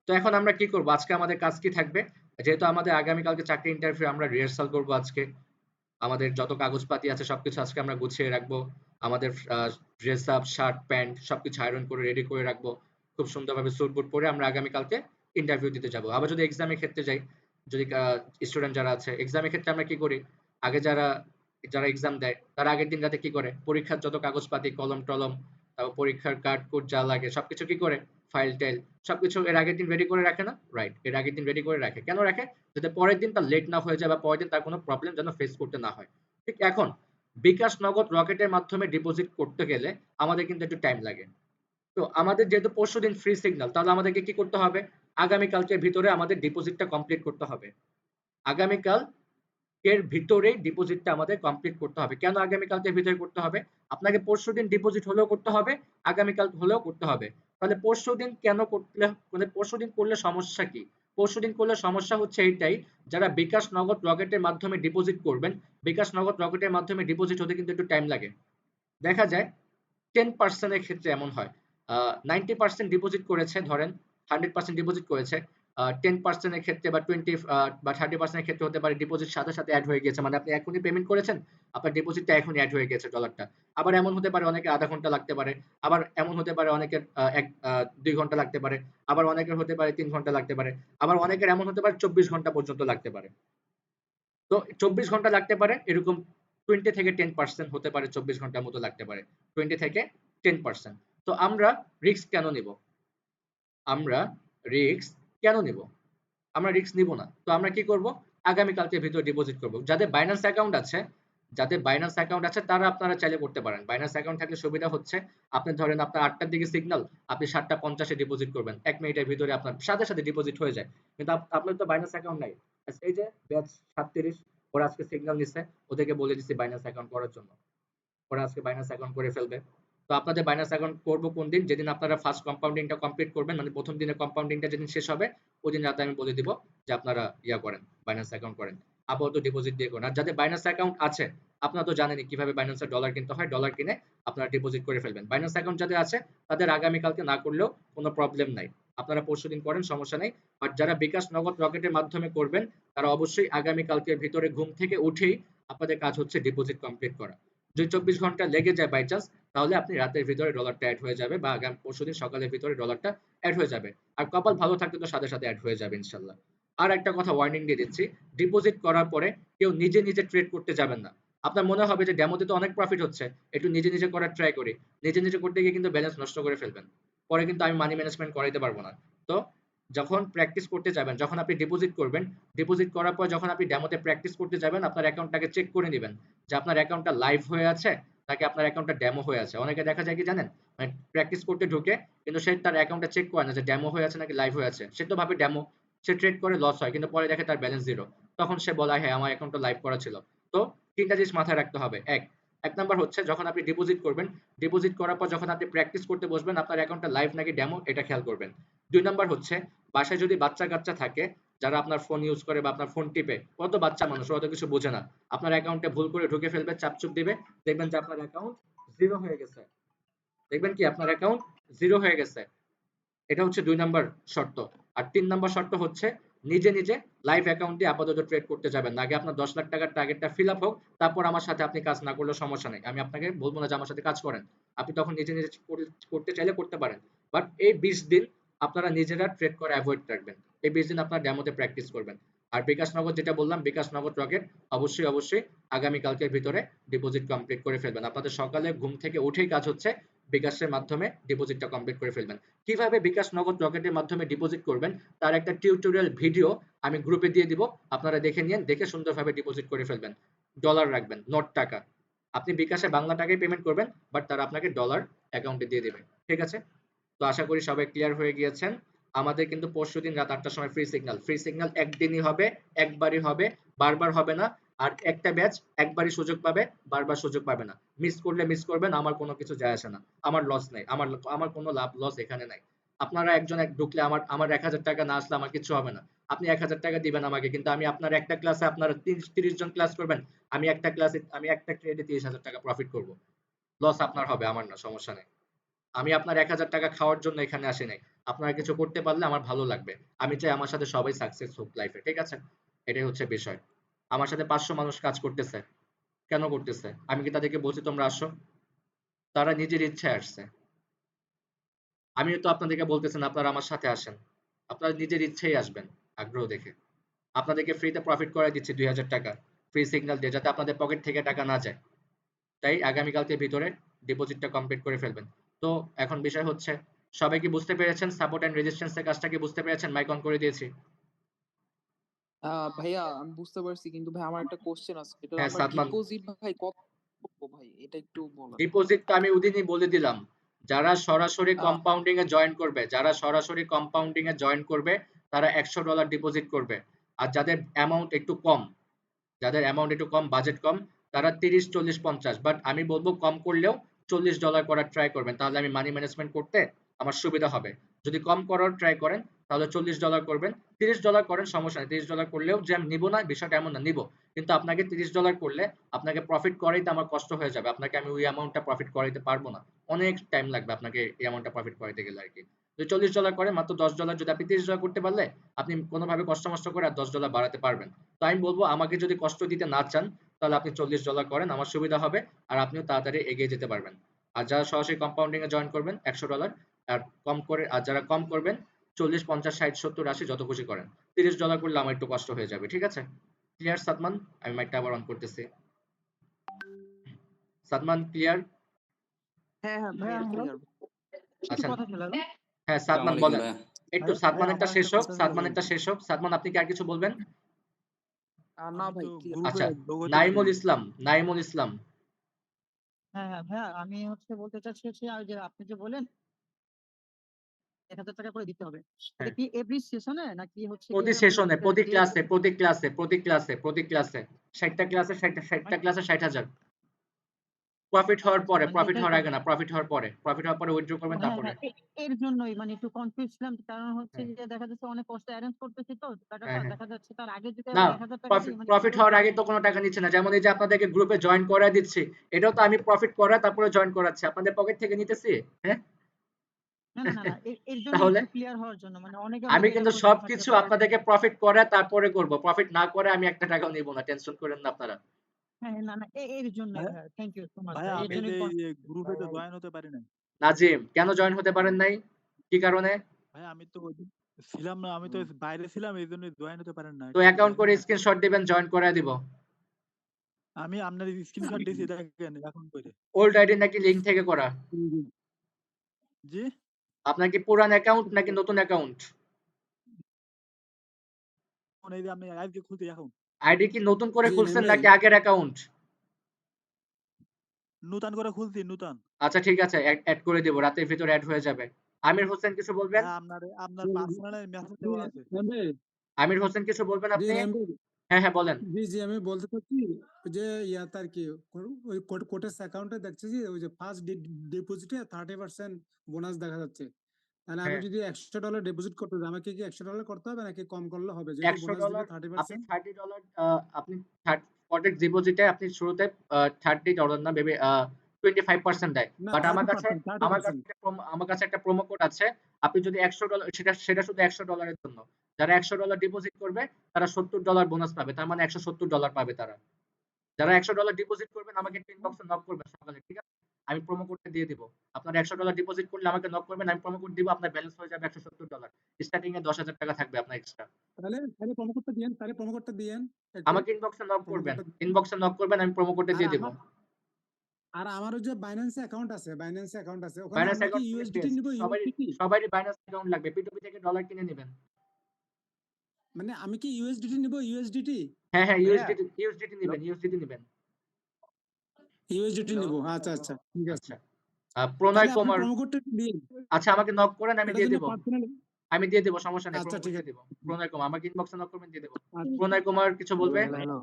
তো এখন আমরা কি করব? আজকে আমাদের কাজ কি থাকবে? যেহেতু আমাদের আগামীকালকে চাকরির ইন্টারভিউ, আমরা রিহার্সাল করব আজকে। আমাদের যত কাগজপাতি আছে সবকিছু আজকে আমরা গুছিয়ে রাখবো। আমাদের ড্রেস আপ, শার্ট, প্যান্ট সবকিছু আয়রন করে রেডি করে রাখবো। খুব সুন্দরভাবে স্যুট বুট পরে আমরা আগামীকালকে ইন্টারভিউ দিতে যাব। আবার যদি এক্সামের ক্ষেত্রে যাই, যদি স্টুডেন্ট যারা আছে, এক্সামের ক্ষেত্রে আমরা কি করি? আগে যারা যারা এক্সাম দেয়, তারা আগের দিন রাতে কি করে? পরীক্ষার যত কাগজপাতি, কলম-টলম, তারপর পরীক্ষার কার্ড-কুট যা লাগে সবকিছু কি করে? ফাইল-টাইল সবকিছু এর আগের দিন রেডি করে রাখে না? রাইট। এর আগের দিন রেডি করে রাখে। কেন রাখে? যাতে পরের দিন তার লেট না হয়ে যায় বা পরের দিন তার কোনো প্রবলেম যেন ফেস করতে না হয়। ঠিক এখন বিকাশ নগদ রকেটের মাধ্যমে ডিপোজিট করতে গেলে আমাদের কিন্তু একটু টাইম লাগে। তো আমাদের যেহেতু পরশুদিন ফ্রি সিগন্যাল, তাহলে আমাদেরকে কি করতে হবে? আগামীকালকের ভিতরে আমাদের ডিপোজিটটা কমপ্লিট করতে হবে। আগামীকাল এর ভিতরেই ডিপোজিটটা আমাদের কমপ্লিট করতে হবে। কেন আগামীকালকের ভিতরে করতে হবে? আপনাকে পরশুদিন ডিপোজিট হলেও করতে হবে, আগামীকাল হলেও করতে হবে। তাহলে পরশুদিন কেন করলে, মানে পরশুদিন করলে সমস্যা কি? পরশুদিন করলে সমস্যা হচ্ছে এইটাই, যারা বিকাশ নগদ রকেটের মাধ্যমে ডিপোজিট করবেন, বিকাশ নগদ রকেটের মাধ্যমে ডিপোজিট হতে কিন্তু একটু টাইম লাগে। দেখা যায় 10% এর ক্ষেত্রে এমন হয়। 90% ডিপোজিট করেছে, ধরেন 100% ডিপোজিট করেছে। 10% এর ক্ষেত্রে বা 20 বা 30% এর ক্ষেত্রে হতে পারে ডিপোজিট সাথে, সাথে এড হয়ে গিয়েছে। মানে আপনি এখনই পেমেন্ট করেছেন, আপনার ডিপোজিটটা এখনই এড হয়ে গেছে ডলারটা। আবার এমন হতে পারে অনেকের ০.৫ ঘন্টা লাগতে পারে। আবার এমন হতে পারে অনেকের ২ ঘন্টা লাগতে পারে। আবার অনেকের হতে পারে ৩ ঘন্টা লাগতে পারে। আবার অনেকের এমন হতে পারে ২৪ ঘন্টা পর্যন্ত লাগতে পারে। তো ২৪ ঘন্টা লাগতে পারে, এরকম 20 থেকে 10% হতে পারে ২৪ ঘন্টার মতো লাগতে পারে। 20 থেকে 10%। তো আমরা রিস্ক কেন নিব? আমরা রিস্ক কেন নিব? আমরা রিস্ক নিব না। তো আমরা কি করব? আগামীকালকের ভিতরে ডিপোজিট করব। যাদের বাইন্যান্স অ্যাকাউন্ট আছে তারা আপনারা চাইলে করতে পারেন। বাইন্যান্স অ্যাকাউন্ট থাকলে সুবিধা হচ্ছে, আপনি ধরেন আপনার ৮ টার দিকে সিগন্যাল, আপনি ৭:৫০ এ ডিপোজিট করবেন। ১ মিনিটের ভিতরে আপনার সাথে, সাথে ডিপোজিট হয়ে যায়। কিন্তু আপনার তো বাইন্যান্স অ্যাকাউন্ট নাই। এই যে ব্যাচ ৩৭ ওরা আজকে সিগন্যাল নিছে, ওদেরকে বলে দিছি বাইন্যান্স অ্যাকাউন্ট করার জন্য। ওরা আজকে বাইন্যান্স অ্যাকাউন্ট করে ফেলবে। তো আপনাদের বাইন্যান্স অ্যাকাউন্ট করব কোন দিন? যেদিন আপনারা ফার্স্ট কম্পাউন্ডিংটা কমপ্লিট করবেন, মানে প্রথম দিনের কম্পাউন্ডিংটা যেদিন শেষ হবে, ওইদিন রাতে আমি বলে দিব যে আপনারা করেন, বাইন্যান্স অ্যাকাউন্ট করেন। আপাতত ডিপোজিট দিয়ে করেন। আর যাদের বাইন্যান্স অ্যাকাউন্ট আছে, আপনারা তো জানেনই কিভাবে বাইন্যান্সে ডলার কিনতে হয়। ডলার কিনে আপনারা ডিপোজিট করে ফেলবেন। বাইন্যান্স অ্যাকাউন্ট যাদের আছে, তাদের আগামীকালকে না করলেও কোনো প্রবলেম নাই। আপনারা পরশুদিন করেন, সমস্যা নেই। বাট যারা বিকাশ নগদ রকেটের মাধ্যমে করবেন, তারা অবশ্যই আগামীকালকের ভিতরে ঘুম থেকে উঠেই আপনাদের কাজ হচ্ছে ডিপোজিট কমপ্লিট করা। যদি ২৪ ঘন্টা লেগে যায় বাই চান্স, তাহলে আপনি রাতের ভিতরে ডলারটা এড হয়ে যাবে বা আগামী পরশুদিন সকালের ভিতরে ডলারটা এড হয়ে যাবে। আর কপাল ভালো থাকলে তো সাথে, সাথে এড হয়ে যাবে ইনশাআল্লাহ। আর একটা কথা ওয়ার্নিং দিয়ে দিচ্ছি, ডিপোজিট করার পরে কেউ নিজে ট্রেড করতে যাবেন না। আপনার মনে হবে যে ডেমোতে তো অনেক প্রফিট হচ্ছে, একটু নিজে করার ট্রাই করি। নিজে করতে গিয়ে কিন্তু ব্যালেন্স নষ্ট করে ফেলবেন। পরে কিন্তু আমি মানি ম্যানেজমেন্ট করাইতে পারব না। তো যখন প্র্যাকটিস করতে যাবেন, যখন আপনি ডিপোজিট করবেন, ডিপোজিট করার পর যখন আপনি ডেমোতে প্র্যাকটিস করতে যাবেন, আপনার অ্যাকাউন্টটাকে চেক করে নিবেন যে আপনার অ্যাকাউন্টটা লাইভ হয়ে আছে নাকি আপনার অ্যাকাউন্টটা ডেমো হয়ে আছে। অনেকে দেখা যায় কি জানেন? মানে প্র্যাকটিস করতে ঢুকে কিন্তু সে তার অ্যাকাউন্টটা চেক করে না যে ডেমো হয়ে আছে নাকি লাইভ হয়ে আছে। সে তো ভাবে ডেমো, সে ট্রেড করে লস হয় কিন্তু পরে দেখে তার ব্যালেন্স জিরো। তখন সে বলে হ্যাঁ আমার অ্যাকাউন্টটা লাইভ করা ছিল। তো ৩ টা জিনিস মাথায় রাখতে হবে। এক নাম্বার হচ্ছে যখন আপনি ডিপোজিট করবেন, ডিপোজিট করার পর যখন আপনি প্র্যাকটিস করতে বসবেন আপনার অ্যাকাউন্টটা লাইভ নাকি ডেমো এটা খেয়াল করবেন। ২ নাম্বার হচ্ছে বাসায় যদি বাচ্চা-কাচ্চা থাকে যারা আপনার ফোন ইউজ করে বা আপনার ফোন টিপে, ওরা তো বাচ্চা মানুষ, ওরা তো কিছু বোঝে না। আপনার অ্যাকাউন্টে ভুল করে ঢুকে ফেলবে, চাপচুপ দিবে, দেখবেন যে আপনার অ্যাকাউন্ট জিরো হয়ে গেছে। দেখবেন কি আপনার অ্যাকাউন্ট জিরো হয়ে গেছে। এটা হচ্ছে ২ নাম্বার শর্ত। আর ৩ নাম্বার শর্ত হচ্ছে নিজে লাইভ অ্যাকাউন্ট দিয়ে আপাতত ট্রেড করতে যাবেন না। আগে আপনার ১০ লাখ টাকার টার্গেটটা ফিল আপ হোক, তারপর আমার সাথে আপনি কাজ না করলেও সমস্যা নেই। আমি আপনাকে বলব না যে আমার সাথে কাজ করেন। আপনি তখন নিজে নিজে করতে চাইলে করতে পারেন, বাট এই 20 দিন আপনারা নিজেরা ট্রেড করে অ্যাভয়েড রাখবেন। এই 20 দিন আপনারা ডেমোতে প্র্যাকটিস করবেন। আর বিকাশ নগদ যেটা বললাম, বিকাশ নগদ রকেট অবশ্যই অবশ্যই আগামীকালকের ভিতরে ডিপোজিট কমপ্লিট করে ফেলবেন। আপনাদের সকালে ঘুম থেকে উঠেই কাজ হচ্ছে বিকাশের মাধ্যমে ডিপোজিটটা কমপ্লিট করে ফেলবেন। কিভাবে বিকাশ নগদ রকেটের মাধ্যমে ডিপোজিট করবেন তার একটা টিউটোরিয়াল ভিডিও আমি গ্রুপে দিয়ে দিব, আপনারা দেখে নিন, দেখে সুন্দরভাবে ডিপোজিট করে ফেলবেন। ডলার রাখবেন, নট টাকা। আপনি বিকাশে বাংলা টাকায় পেমেন্ট করবেন, বাট তারা আপনাকে ডলার অ্যাকাউন্টে দিয়ে দেবে। ঠিক আছে? তো আশা করি সবাই ক্লিয়ার হয়ে গিয়েছেন। আমাদের কিন্তু পরশুদিন রাত 8টার সময় ফ্রি সিগন্যাল। ফ্রি সিগন্যাল একদিনই হবে, একবারই হবে, বারবার হবে না। আর একটা ব্যাচ একবারই সুযোগ পাবে, বারবার সুযোগ পাবে না। মিস করলে মিস করবেন, আমার কোনো কিছু যায় আসে না। আমার লস নাই। আমার কোনো লাভ লস এখানে নাই। আপনারা একজন ঢুকলে আমার 1000 টাকা না আসলে আমার কিছু হবে না। আপনি 1000 টাকা দিবেন আমাকে, কিন্তু আমি আপনার একটা ক্লাসে আপনারা 30 জন ক্লাস করবেন। আমি একটা ট্রেডে 30,000 টাকা প্রফিট করব। লস আপনার হবে, আমার না, সমস্যা নেই। আমি আপনার 1000 টাকা খাওয়ার জন্য এখানে আসি নাই। আপনারা কিছু করতে পারলে আমার ভালো লাগবে। আমি চাই আমার সাথে সবাই সাকসেস হোক লাইফে। ঠিক আছে? এটাই হচ্ছে বিষয়। আমার সাথে 500 মানুষ কাজ করতেছে। কেন করতেছে? আমি কি তাদেরকে বলছি তোমরা আসো? তারা নিজের ইচ্ছায় আসছে। আমিও তো আপনাদেরকে বলতেছি না আপনারা আমার সাথে আসেন। আপনারা নিজের ইচ্ছেই আসবেন, আগ্রহ দেখে। আপনাদেরকে ফ্রিতে প্রফিট করাই দিচ্ছি 2000 টাকা। ফ্রি সিগন্যাল দিয়ে, যাতে আপনাদের পকেট থেকে টাকা না যায়। তাই আগামীকালকে ভিতরে ডিপোজিটটা কমপ্লিট করে ফেলবেন। তো এখন বিষয় হচ্ছে, সবাই কি বুঝতে পেরেছেন? সাপোর্ট এন্ড রেজিস্ট্যান্স এর কাজটা কি বুঝতে পেরেছেন? মাইক অন করে দিয়েছি। ভাইয়া আমি বুঝতে পারছি, কিন্তু ভাই আমার একটা কোশ্চেন আছে, এটা হ্যাঁ, আমরা সাদমান। ডিপোজিট ভাই কত করবো ভাই, এটা একটু বলেন। ডিপোজিট তো আমি ওদিনই বলে দিলাম। যারা সরাসরি আহ, কম্পাউন্ডিং এ জয়েন করবে, যারা সরাসরি কম্পাউন্ডিং এ জয়েন করবে, তারা $100 ডিপোজিট করবে। আর যাদের অ্যামাউন্ট একটু কম, যাদের অ্যামাউন্ট একটু কম, বাজেট কম, তারা 30, 40, 50, বাট আমি বলবো কম করলেও $40 করার ট্রাই করবেন। তাহলে আমি মানি ম্যানেজমেন্ট করতে আমার সুবিধা হবে। যদি কম করার ট্রাই করেন তাহলে $40 করবেন। $30 করেন, সমস্যা নেই। $30 করলেও যে আমি নিবো না, বিষয়টা এমন না, নিবো। কিন্তু আপনাকে $30 করলে আপনাকে প্রফিট করাইতে আমার কষ্ট হয়ে যাবে। আপনাকে আমি ওই অ্যামাউন্টটা প্রফিট করাইতে পারবো না। অনেক টাইম লাগবে আপনাকে এই অ্যামাউন্টটা প্রফিট করাইতে গেলে আর কি। যদি $40 করেন, মাত্র $10, যদি আপনি $30 করতে পারলে আপনি কোনোভাবে কষ্ট মষ্ট করে আর $10 বাড়াতে পারবেন। তো আমি বলবো, আমাকে যদি কষ্ট দিতে না চান তাহলে আপনি $40 করেন, আমার সুবিধা হবে। আর আপনিও তাড়াতাড়ি এগিয়ে যেতে পারবেন। আর যারা সরাসরি কম্পাউন্ডিং এ জয়েন করবেন $100, আর কম করে, আর যারা কম করবেন 40, 50, 60, 70, 80 যত খুশি করেন। $30 করলে আমার একটু কষ্ট হয়ে যাবে। ঠিক আছে? ক্লিয়ার সাদমান? আমি মাইকটা আবার অন করতেছি। সাদমান ক্লিয়ার? হ্যাঁ হ্যাঁ ভাই, ভাইয়া এটা হ্যালো, ক্লিয়ার। একটু আচ্ছা। কথা ছিল। হ্যালো হ্যাঁ আসসালামু সাদমান আলাইকুম বলেন। ভাইয়া। একটু ভাই, সাদমানেরটা আমার শেষ একটা হোক, কথা ছিল সাদমানেরটা শেষ হোক। সাদমান, আপনি কি আর কিছু বলবেন? না আমি ভাই, তো ক্লিয়ার। গ্রুপে আচ্ছা। যোগ হতে নাইমুল পারিনি। ইসলাম, নাইমুল ইসলাম। হ্যাঁ হ্যাঁ ভাইয়া, আমি বলতে চাচ্ছি আর যে আপনি যে বলেন 1,000 টাকা করে দিতে হবে, এটা হ্যাঁ, কি এভরি সেশনে নাকি হচ্ছে প্রতি গিয়ে মানে সেশনে, প্রতি ডে? ক্লাসে, প্রতি ক্লাসে, প্রতি ক্লাসে, প্রতি ক্লাসে 60টা ক্লাসে, 60টা মানে ক্লাসে 60,000। প্রফিট আচ্ছা হওয়ার আচ্ছা, পরে, মানে প্রফিট এটার হওয়ার আগে না, প্রফিট হওয়ার পরে, প্রফিট হওয়ার পরে উইথড্র করবেন হ্যাঁ তারপরে। হ্যাঁ, এর জন্যই মানে একটু কনফিউজ ছিলাম, কারণ হচ্ছে হ্যাঁ, যে দেখা যাচ্ছে অনেক কষ্ট অ্যারেঞ্জ করতেছি, তো টাকাটা হ্যাঁ, হ্যাঁ। দেখা যাচ্ছে তার আগে যদি না, ওই 1,000 টাকা দিই মানে প্রফিট পুরো হওয়ার আগে তো কোনো টাকা নিচ্ছে না। যেমন এই যে আপনাদেরকে গ্রুপে জয়েন করায় দিচ্ছি, এটাও তো আমি প্রফিট করা তারপরে জয়েন করাচ্ছি, আপনাদের পকেট থেকে নিতেছি। হ্যাঁ। না না না না, এর জন্য তাহলে একটু ক্লিয়ার হওয়ার জন্য, মানে অনেকে আমি হয়তো এটা কিন্তু প্রশ্ন থাকতে সবকিছু পারে যে আপনাদেরকে প্রফিট করে তারপরে করব। প্রফিট না করে আমি একটা টাকাও নিব না। টেনশন করেন না আপনারা। হ্যাঁ হ্যাঁ, না না, এর জন্যই ভাইয়া ভাইয়া, থ্যাংক ইউ সো মাচ ভাইয়া ভাই, এর আমি জন্যই যে গ্রুপে তো জয়েন হতে পারি না। নাজিম, কেন জয়েন হতে পারেন নাই? কি কারণে? ভাইয়া আমি তো ওইদিন ছিলাম না, আমি তো বাইরে ছিলাম, এই জন্য জয়েন হতে পারেন না, তো একটু অ্যাকাউন্ট করে দেখেন না। স্ক্রিনশট দিবেন, জয়েন করায় দিব। আমি আপনার স্ক্রিনশট দিয়েছি, দেখেন এখন করে। ওল্ড আইডি নাকি লিংক থেকে করা? জি, আপনার কি পুরান অ্যাকাউন্ট নাকি নতুন অ্যাকাউন্ট? এখন এই যে আমি আজকে খুলতে এখন আইডি কি নতুন করে জি নেম খুলছেন ভাই। নাকি আগের অ্যাকাউন্ট? নতুন করে খুলছি, নতুন। আচ্ছা ঠিক আছে, অ্যাড করে দেব, রাতের ভিতরে অ্যাড হয়ে যাবে। আমির হোসেন কিছু বলবেন? ভাইয়া আপনার জি পার্সোনাল মেসেজ জি দেওয়া আছে। নেম ভাই। আমির হোসেন কিছু বলবেন জি আপনি? নেম ভাই। হ্যাঁ, হ্যাঁ বলেন। জি জি আমি বলতে চাচ্ছি যে ইয়াত আর কি ওই কোটেস অ্যাকাউন্টে দেখছি যে ওই যে ফার্স্ট ডিপোজিটে 30% বোনাস দেখা যাচ্ছে। তাহলে আমি হ্যাঁ, যদি $100 ডিপোজিট করতে চাই, আমাকে কি $100 করতে হবে নাকি কম করলে হবে, যেহেতু বোনাস দিবে $100 আপনি 30%? $30, আপনি কটেক্স ডিপোজিটে আপনি শুরুতে $30 না বেবি 25% দেয়। না, বাট আমার কাছে 30%, 30%। আমার কাছে একটা প্রোমো কোড আছে। আপনি যদি $100, সেটা শুধু $100 এর জন্য। যারা $100 ডিপোজিট করবে তারা $70 বোনাস পাবে। তার মানে $170 পাবে তারা। যারা $100 ডিপোজিট করবেন আমাকে একটু ইনবক্সে নক করবেন সকালে। ঠিক আছে? আমি প্রোমো কোডটা দিয়ে দিব। আপনার $100 ডিপোজিট করলে আমাকে নক করবেন, আমি প্রোমো কোড দিব, আপনার ব্যালেন্স হয়ে যাবে $170। স্টার্টিং এ $10,000 থাকবে আপনার এক্সট্রা। তাহলে প্রোমো কোডটা দিয়েন একটু। আমাকে ইনবক্সে নক প্রোমো করবেন, কোডটা ইনবক্সে নক করবেন, আমি প্রোমো কোডটা আর দিয়ে দিব। আমার ওই যে বাইন্যান্স অ্যাকাউন্ট আছে, ওখানে বাইন্যান্স আমরা কি অ্যাকাউন্ট ইউএসডিটি নিব, সবারই ইউএসডিটি? সবারই বাইন্যান্স অ্যাকাউন্ট লাগবে। P2P থেকে ডলার কিনে নেবেন। মানে আমি কি ইউএসডিটি নিব, ইউএসডিটি? হ্যাঁ, হ্যাঁ, ভাইয়া ইউএসডিটি নিবেন, ইউএসডিটি নিবেন। ইউএসডিটি হ্যালো নিব, আচ্ছা আচ্ছা, ঠিক আছে। আচ্ছা। প্রণয় তাহলে আপনি কুমার, প্রোমো কোডটা দিন, আচ্ছা আমাকে নক করেন, আমি এটার দিয়ে জন্য দিব। পার্সোনাল। আমি দিয়ে দিব, সমস্যা নেই, আচ্ছা প্রোমো কোড ঠিক দিয়ে আছে। দিব। প্রণয় কুমার, আমাকে ইনবক্সে নক করবেন, দিয়ে দিব। আচ্ছা, প্রণয় কুমার কিছু বলবে? হ্যালো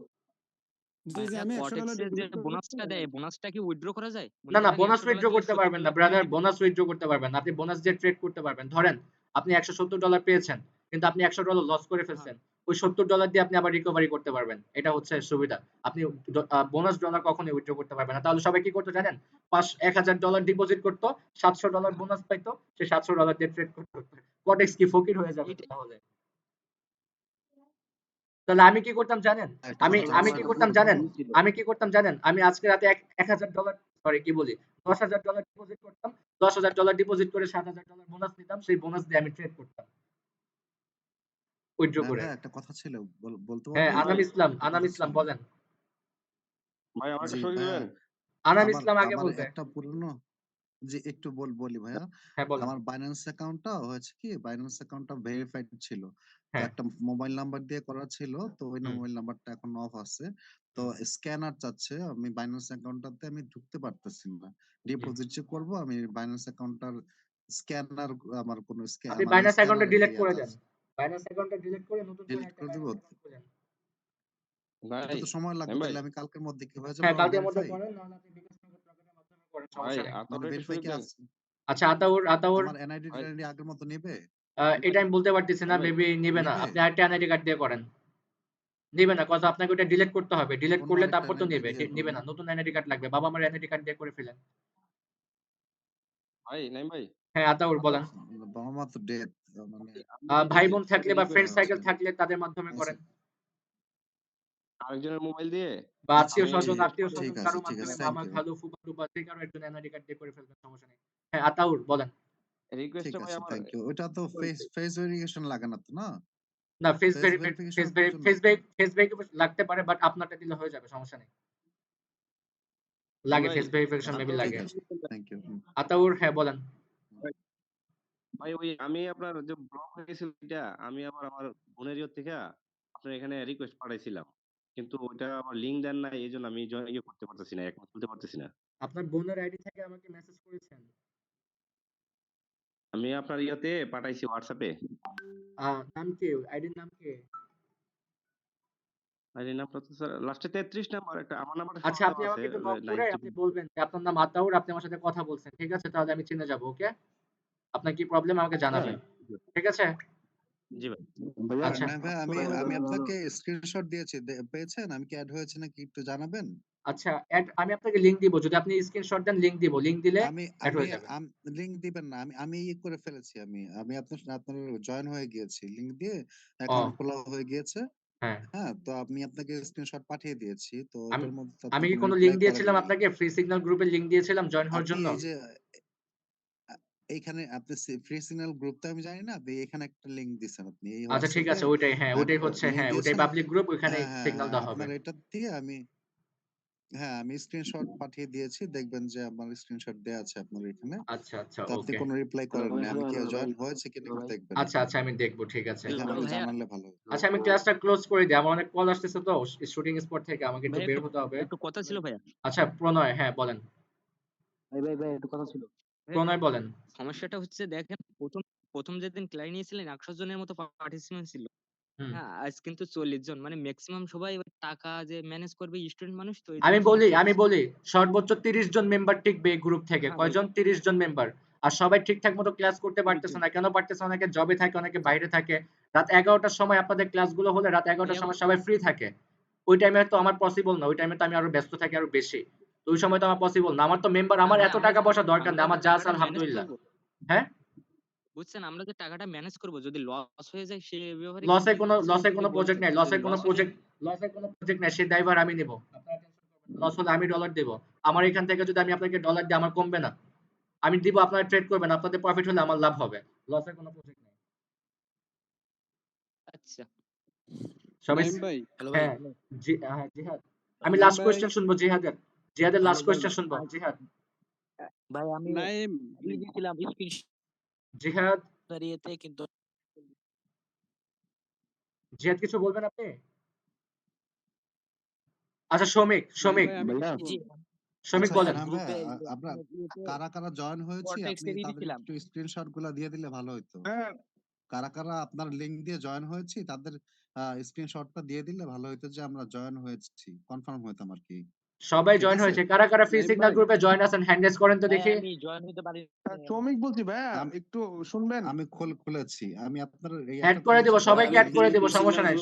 জি জি, ভাইয়া আমি $100 কর্টেক্সের যে ডিপোজিট বোনাসটা দেয়, বোনাসটা কি উইথড্র করা যায়? মনে না, না, করেন বোনাস $100 উইথড্র দিলে করতে পারবেন না $70 ব্রাদার, বেনিফিট বোনাস উইথড্র করতে পারবেন না। আপনি বোনাস দিয়ে ট্রেড করতে পারবেন। ধরেন আপনি $170 পেয়েছেন, কিন্তু আপনি $100 লস করে হ্যাঁ ফেলছেন। ওই $70 দিয়ে আপনি আবার রিকভারি করতে পারবেন। এটা হচ্ছে সুবিধা। আপনি বোনাস ডলার কখনোই উইথড্র করতে পারবেন না। তাহলে সবাই কি করতো জানেন? $1,000 ডিপোজিট করতো, $700 বোনাস পাইতো, সে $700 দিয়ে ট্রেড করতে হতো। কটেক্স কি ফকির হয়ে যাবে এইটা তাহলে? তাহলে আমি কি করতাম জানেন? একটা আমি কথা আমি বলছি কি না, করতাম জানেন? আমি কি করতাম জানেন? আমি আজকে রাতে $1,000 সরি কি বলি, $10,000 ডিপোজিট করতাম। $10,000 ডিপোজিট করে $7,000 বোনাস নিতাম। সেই বোনাস দিয়ে আমি ট্রেড করতাম উইথড্র করে। ভাই একটা কথা ছিল, বলতে হ্যাঁ, পারবেন? আনাম কথা ইসলাম ছিল। বলেন। ভাই আমার একটা জি সই ভাইয়া, দিবেন? আনাম আমার ইসলাম আগে আমার বলবে। একটা পুরনো, জি একটু বলি ভাইয়া। হ্যাঁ, বলেন। আমার বাইন্যান্স অ্যাকাউন্টটা হয়েছে কি, বাইন্যান্স অ্যাকাউন্টটা ভেরিফাইড ছিল। তো হ্যাঁ, একটা মোবাইল নাম্বার দিয়ে করা ছিল, তো ওই হুম, মোবাইল নাম্বারটা এখন অফ আছে। তো হুম, স্ক্যানার চাচ্ছে, আমি বাইন্যান্স অ্যাকাউন্টটাতে আমি ঢুকতে পারতেছি না। হুম। ডিপোজিট যে করবো, আমি বাইন্যান্স অ্যাকাউন্টটার স্ক্যানার, আমার কোনো আপনি মানে বাইন্যান্স স্ক্যানার অ্যাকাউন্টটা ডিলিট করে দেন। আছে, বাইন্যান্স অ্যাকাউন্টটা ডিলিট করে নতুন করে ডিলিট একটা করে দিব। বাইন্যান্স অ্যাকাউন্ট খুলেন। এটা ভাই তো সময় লাগবে, ভাই তাহলে আমি কালকের মধ্যে কি হয়ে যাবে হ্যাঁ, আমার কালকের মধ্যে ভেরিফাই? করেন, নাহলে আপনি বিকাশ নগদ রকেটের মাধ্যমে করেন, ভাই সমস্যা নেই। মানে আতাউরের একটা ভেরিফাই সই কি দেন। আছে? আচ্ছা, আতাউর আমার এনআইডি ভাই টেনআইডি আগের মতো নেবে? এটা আমি বলতে পারতেছি না, ভাই মেবি নিবে না। নেবে? আপনি আরেকটা এনআইডি কার্ড দিয়ে করেন। নিবে না, কজ আপনাকে ওটা ডিলিট করতে হবে। ডিলিট অন্য করলে আরেকটা তারপর তো এনআইডি নিবে। দিয়ে নিবে করবো। না, নতুন এনআইডি কার্ড লাগবে। বাবা মার এনআইডি কার্ড দিয়ে করে ফেলেন। ভাই নাই ভাই হ্যাঁ, আতাউর বলেন। বাবা মা তো ডেথ, মানে ভাই, আমি ভাই ভাই বোন থাকলে একটা বা ফ্রেন্ড রিকোয়েস্ট সার্কেল আচ্ছা থাকলে তাদের মাধ্যমে আচ্ছা করেন, আরেকজনের মোবাইল দিয়ে বা আচ্ছা, আত্মীয় আমি স্বজন রিকোয়েস্ট পাঠাই। ঠিক আছে, কারো ঠিক আছে, মাধ্যমে, থ্যাংক মামা ইউ, খালু ফুফা টুফা যে কারো একজন এনআইডি কার্ড দিয়ে করে ফেলবেন, সমস্যা নেই। হ্যাঁ, আতাউর বলেন। ঠিক রিকোয়েস্টটা ভাই আছে, আমার থ্যাংক ইউ। ওইটা তো ফেস ভেরিফিকেশন লাগে না তো, না? না, ফেস ফেস ভেরিফাই ভেরিফিকেশনের প্রয়োজন নাই? ফেস ভেরিফিকেশন লাগতে পারে, বাট আপনারটা দিলে হয়ে যাবে, সমস্যা নেই। লাগে, ভাই ফেস ভেরিফিকেশন মেবি আতাউর ঠিক লাগে। আছে, থ্যাংক ইউ। আতাউর হ্যাঁ বলেন। ভাই ভাই, ওই আমি আপনার যে ব্লক হয়ে গেছিল এটা, আমি আবার আমার বোনের ইয়ে থেকে আপনার এখানে রিকোয়েস্ট পাঠাইছিলাম, কিন্তু ওইটা আমার লিঙ্ক দেন না, এই জন্য আমি ইয়ে করতে পারতেছি না, এখন খুলতে পারতেছি না। আপনার বোনের আইডি থেকে আমাকে মেসেজ করেছেন? আমি আপনার ইয়েতে পাঠাইছি হোয়াটসঅ্যাপে। নাম কি, আইডির নাম কি? আর এই নামটা তো স্যার লাস্টে 33 নাম্বার, একটা আমার নাম্বারটা আচ্ছা, সহ আপনি দেওয়া আছে আমাকে একটু নক করে 90। আপনি বলবেন যে আপনার নাম আতাউর, আপনি আমার সাথে কথা বলছেন, ঠিক আছে? তাহলে আমি চিনে যাবো। ওকে, আপনার কি প্রবলেম আমাকে জানাবেন, ঠিক আছে? জি ভাই। আচ্ছা, না ভাই, আমি আপনাকে স্ক্রিনশট দিয়েছি, পেয়েছেন? আমি কি অ্যাড হয়েছে নাকি একটু জানাবেন? আচ্ছা, আমি আপনাকে লিংক দিব। যদি আপনি স্ক্রিনশট দেন, লিংক দিব। লিংক দিলে আমি অ্যাড আমি হয়ে যাবে। লিংক দিবেন না, আমি করে ফেলেছি। আমি আপনার জয়েন হয়ে গিয়েছি, লিংক দিয়ে ও, অ্যাকাউন্ট খোলা হয়ে গিয়েছে। হ্যাঁ। হ্যাঁ, তো আমি আপনাকে স্ক্রিনশট পাঠিয়ে দিয়েছি, তো আমি ওটার মধ্যে তো আপনি আমি কি কোনো কোনো লিংক রিপ্লাই করেন দিয়েছিলাম নাই। আপনাকে? ফ্রি সিগন্যাল গ্রুপের লিংক দিয়েছিলাম জয়েন হওয়ার আপনি জন্য? এই যে এইখানে আপনি ফ্রি সিগন্যাল গ্রুপটা আমি জানি না, আপনি এখানে একটা লিংক দিছেন, আপনি এই আচ্ছা, ঠিক হোয়াটসঅ্যাপে আছে, ওইটাই, হ্যাঁ, ওইটাই হচ্ছে, লিংক হ্যাঁ, ওইটাই দিয়েছেন। পাবলিক গ্রুপ, ওইখানে হ্যাঁ হ্যাঁ সিগন্যাল হ্যাঁ, দেওয়া হবে। আপনার এটা দিয়ে আমি স্ক্রিনশট পাঠিয়ে দিয়েছি, দেখবেন যে আমার স্ক্রিনশট দেয়া আছে আপনার এখানে। আচ্ছা, আচ্ছা, তো আপনি ওকে। কোনো রিপ্লাই করেন না, আমি কি জয়েন হয়েছে কিনা একটু দেখবেন। আচ্ছা, আচ্ছা, আমি দেখবো, ঠিক আছে। দেখে হ্যালো আমাকে ভাইয়া, জানালে ভালো হতো। আচ্ছা, আমি ক্লাসটা ক্লোজ করে দিই। আমার অনেক কল আসতেছে তো শুটিং স্পট থেকে, আমাকে একটু ভাইয়া বের একটু হতে হবে। একটু কথা ছিল ভাইয়া। আচ্ছা, প্রণয়, হ্যাঁ বলেন। ভাই একটু কথা ছিল। ভাইয়া, প্রণয় বলেন। সমস্যাটা হচ্ছে দেখেন, প্রথম যেদিন ক্লায়েন্ট নিয়েছিলেন 100 জনের মতো পার্টিসিপেন্ট ছিল। হুম। হ্যাঁ, আজ কিন্তু 40 জন, মানে ম্যাক্সিমাম সবাই এবার টাকা যে ম্যানেজ করবে স্টুডেন্ট মানুষ, তো এই জন্য আমি সবাই বলি 40 জন। সর্বোচ্চ 30 জন মেম্বার টিকবে এই গ্রুপ থেকে। হ্যাঁ ভাই, কয়জন? 30 জন মেম্বার। আর সবাই ঠিকঠাক মতো ক্লাস করতে 30 পারতেছে জন। না। কেন পারতেছে না? অনেকে জবে থাকে, অনেকে বাইরে থাকে। রাত 11টার সময় আপনাদের ক্লাসগুলো হলে রাত 11টার ভাইয়া সময় সবাই ফ্রি থাকে। ওই টাইমে তো আমার পসিবল না। ওই টাইমে তো আমি আরো ব্যস্ত থাকি আরো বেশি। তো ওই সময় তো আমার পসিবল না। আমার তো মেম্বার, না আমার ভাই, এত টাকা পয়সা দরকার আমরা নেই। যে আমার যা আছে টাকাটা ম্যানেজ আলহামদুলিল্লাহ। করবো, হ্যাঁ? বুঝছেন, আমরা যে টাকাটা ম্যানেজ করবো, যদি লস হয়ে যায় সে ব্যাপারে লসের কোনো কিছু যদি প্রজেক্ট বলতেন, নাই। যদি লস হয়ে যায়। লসের কোনো প্রজেক্ট নাই। সেই দায়ভার আমি নিব। আপনারা টেনশন করবেন না। লস হলে আমি ডলার দেব। আমার এখান থেকে যদি আমি আপনাকে ডলার দিই আমার কমবে না। আমি দিব, আপনারা ট্রেড করবেন, আপনাদের প্রফিট হলে আমার লাভ হবে, লসের কোনো প্রজেক্ট নেই। আচ্ছা সবাই নাইম ভাই, হ্যাঁ হ্যাঁ জিহাদ, আমি নাইম লাস্ট ভাই, কোয়েশ্চেন শুনবো জিহাদের লাস্ট কোয়েশ্চেন শুনবো। জিহাদ ভাই আমি নাইম, দিয়েছিলাম স্ক্রিনশট জিহাদ ইয়েতে, কিন্তু জিহাদ কিছু বলবেন আপনি? আচ্ছা নাইম শ্রমিক ভাই আমি কিছু জি বলবো। শ্রমিক আচ্ছা বলেন। এনাম ভাই, গ্রুপে আমরা ইয়েতে কারা কারা জয়েন হয়েছি কর্টেক্স আপনি এ তাদের দিয়েছিলাম। একটু স্ক্রিনশট গুলা দিয়ে দিলে ভালো হতো। হ্যাঁ, কারা কারা আপনার লিংক দিয়ে জয়েন হয়েছি তাদের স্ক্রিনশটটা দিয়ে দিলে ভালো হতো, যে আমরা জয়েন হয়েছি কনফার্ম হইতাম আর কি। সবাই ঠিক জয়েন আছে? হয়েছে, কারা কারা ফ্রি নাইম সিগন্যাল ভাই, গ্রুপে জয়েন আছেন হ্যান্ড রেজ করেন তো ভাই দেখি। আমি জয়েন হতে পারি শ্রমিক বলছি ভাইয়া, আম- একটু শুনবেন। আমি খুলেছি, আমি আপনার এই অ্যাড একটা করে দিব, জিনিস সবাইকে অ্যাড করে দিব, সমস্যা নাই।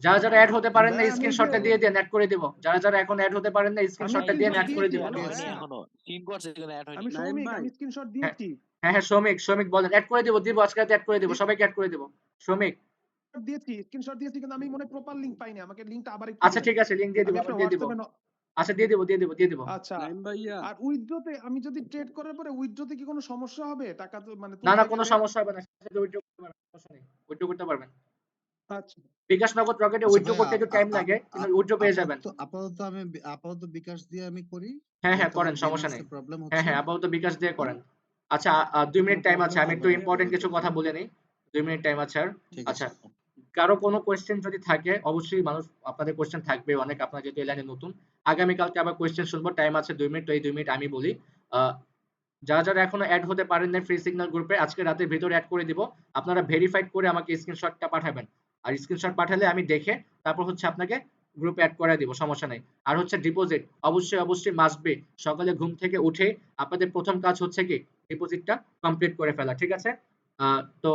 যারা যারা অ্যাড হতে পারেন না ভাই আমি স্ক্রিনশটটা দিয়ে দেন, অ্যাড করে দিব। যারা যারা এখন অ্যাড হতে পারেন না আমি স্ক্রিনশটটা দিয়ে স্ক্রিনশট অ্যাড করে দিয়েছি। দিব। হ্যালো দিয়েছি। ভাইয়া, এখনো সিন করছে এখানে অ্যাড হয়নি। আমি নাইম শ্রমিক, ভাই, আমি স্ক্রিনশট হ্যাঁ দিয়েছি। হ্যাঁ শ্রমিক বলেন, অ্যাড করে দিব আজকে রাতে অ্যাড করে দিব, সবাইকে অ্যাড করে দিব। শ্রমিক স্ক্রিনশট দিয়েছি, কিন্তু আমি মনে প্রপার লিংক পাইনি। আমাকে লিংকটা আবার একটু আচ্ছা দিবেন। ঠিক আছে, লিংক দিয়ে দিব, আমি আবার আপনার দিয়ে দিব। হোয়াটসঅ্যাপে আচ্ছা দিয়ে দিব। আচ্ছা। নাইম ভাইয়া, আর উইথড্রতে আমি যদি ট্রেড করার পরে উইথড্রতে কি কোনো সমস্যা হবে? টাকা তো মানে না তুলতে কোনো গেলে? সমস্যা হবে না, সাথে উইথড্র করতে পারবেন, সমস্যা নেই, উইথড্র করতে পারবেন। আচ্ছা বিকাশ নগদ রকেটে আচ্ছা উইথড্র ভাই, করতে একটু টাইম লাগে, কিন্তু উইথড্র পেয়ে যাবেন। আপাতত বিকাশ দিয়ে আমি করি, হ্যাঁ যেহেতু করেন, আমার সমস্যা binance নেই। এ প্রবলেম হ্যাঁ হচ্ছে। আপাতত বিকাশ দিয়ে করেন। আচ্ছা 2 কোনো মিনিট টাইম আছে, প্রবলেম আমি হবে একটু না ইম্পর্টেন্ট আপাতত। কিছু কথা বলে নিই। 2 মিনিট টাইম আছে আর। ঠিক আচ্ছা আছে। কারো কোনো কোয়েশ্চেন যদি থাকে, অবশ্যই মানুষ আপনাদের কোয়েশ্চেন থাকবে অনেক, আপনারা যেহেতু এই লাইনে নতুন। আগামীকালকে আবার কোয়েশ্চেন শুনবো, টাইম আছে 2 মিনিট, তো এই 2 মিনিট আমি বলি। যারা যারা এখনো অ্যাড হতে পারেন না ফ্রি সিগন্যাল গ্রুপে, আজকে রাতের ভিতরে অ্যাড করে দিব। আপনারা ভেরিফাইড করে আমাকে স্ক্রিনশটটা পাঠাবেন, আর স্ক্রিনশট পাঠালে আমি দেখে তারপর হচ্ছে আপনাকে গ্রুপে অ্যাড করে দিব, সমস্যা নাই। আর হচ্ছে ডিপোজিট অবশ্যই মাস্ট বি, সকালে ঘুম থেকে উঠে আপনাদের প্রথম কাজ হচ্ছে কি ডিপোজিটটা কমপ্লিট করে ফেলা, ঠিক আছে? তো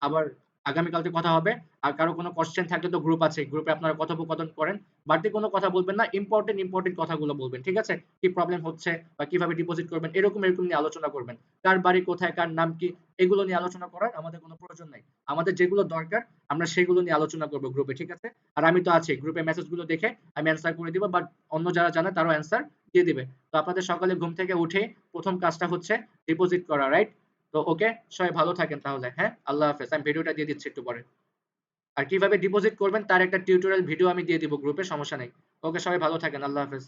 আবার আগামীকালকে কথা হবে। আর কারো কোনো কোশ্চেন থাকলে তো গ্রুপ আছে, গ্রুপে আপনারা কথোপকথন করেন। বাড়তি কোনো কথা বলবেন না, ইম্পর্টেন্ট কথাগুলো বলবেন, ঠিক আছে? কি প্রবলেম হচ্ছে বা কিভাবে ডিপোজিট করবেন, এরকম নিয়ে আলোচনা করবেন। কার বাড়ি কোথায়, কার নাম কি, এগুলো নিয়ে আলোচনা করার আমাদের কোনো প্রয়োজন নাই। আমাদের যেগুলো দরকার আমরা সেগুলো নিয়ে আলোচনা করব গ্রুপে, ঠিক আছে? আর আমি তো আছি, গ্রুপে মেসেজগুলো দেখে আমি অ্যান্সার করে দিব, বাট অন্য যারা জানে তারাও অ্যান্সার দিয়ে দিবে। তো আপনাদের সকালে ঘুম থেকে উঠে প্রথম কাজটা হচ্ছে ডিপোজিট করা, রাইট? তো ওকে, সবাই ভালো থাকেন তাহলে। হ্যাঁ, আল্লাহ হাফেজ। আমি ভিডিওটা দিয়ে দিচ্ছি একটু পরে। আর কিভাবে ডিপোজিট করবেন তার একটা টিউটোরিয়াল ভিডিও আমি দিয়ে দিব গ্রুপে, সমস্যা নেই। ওকে, সবাই ভালো থাকেন, আল্লাহ হাফেজ।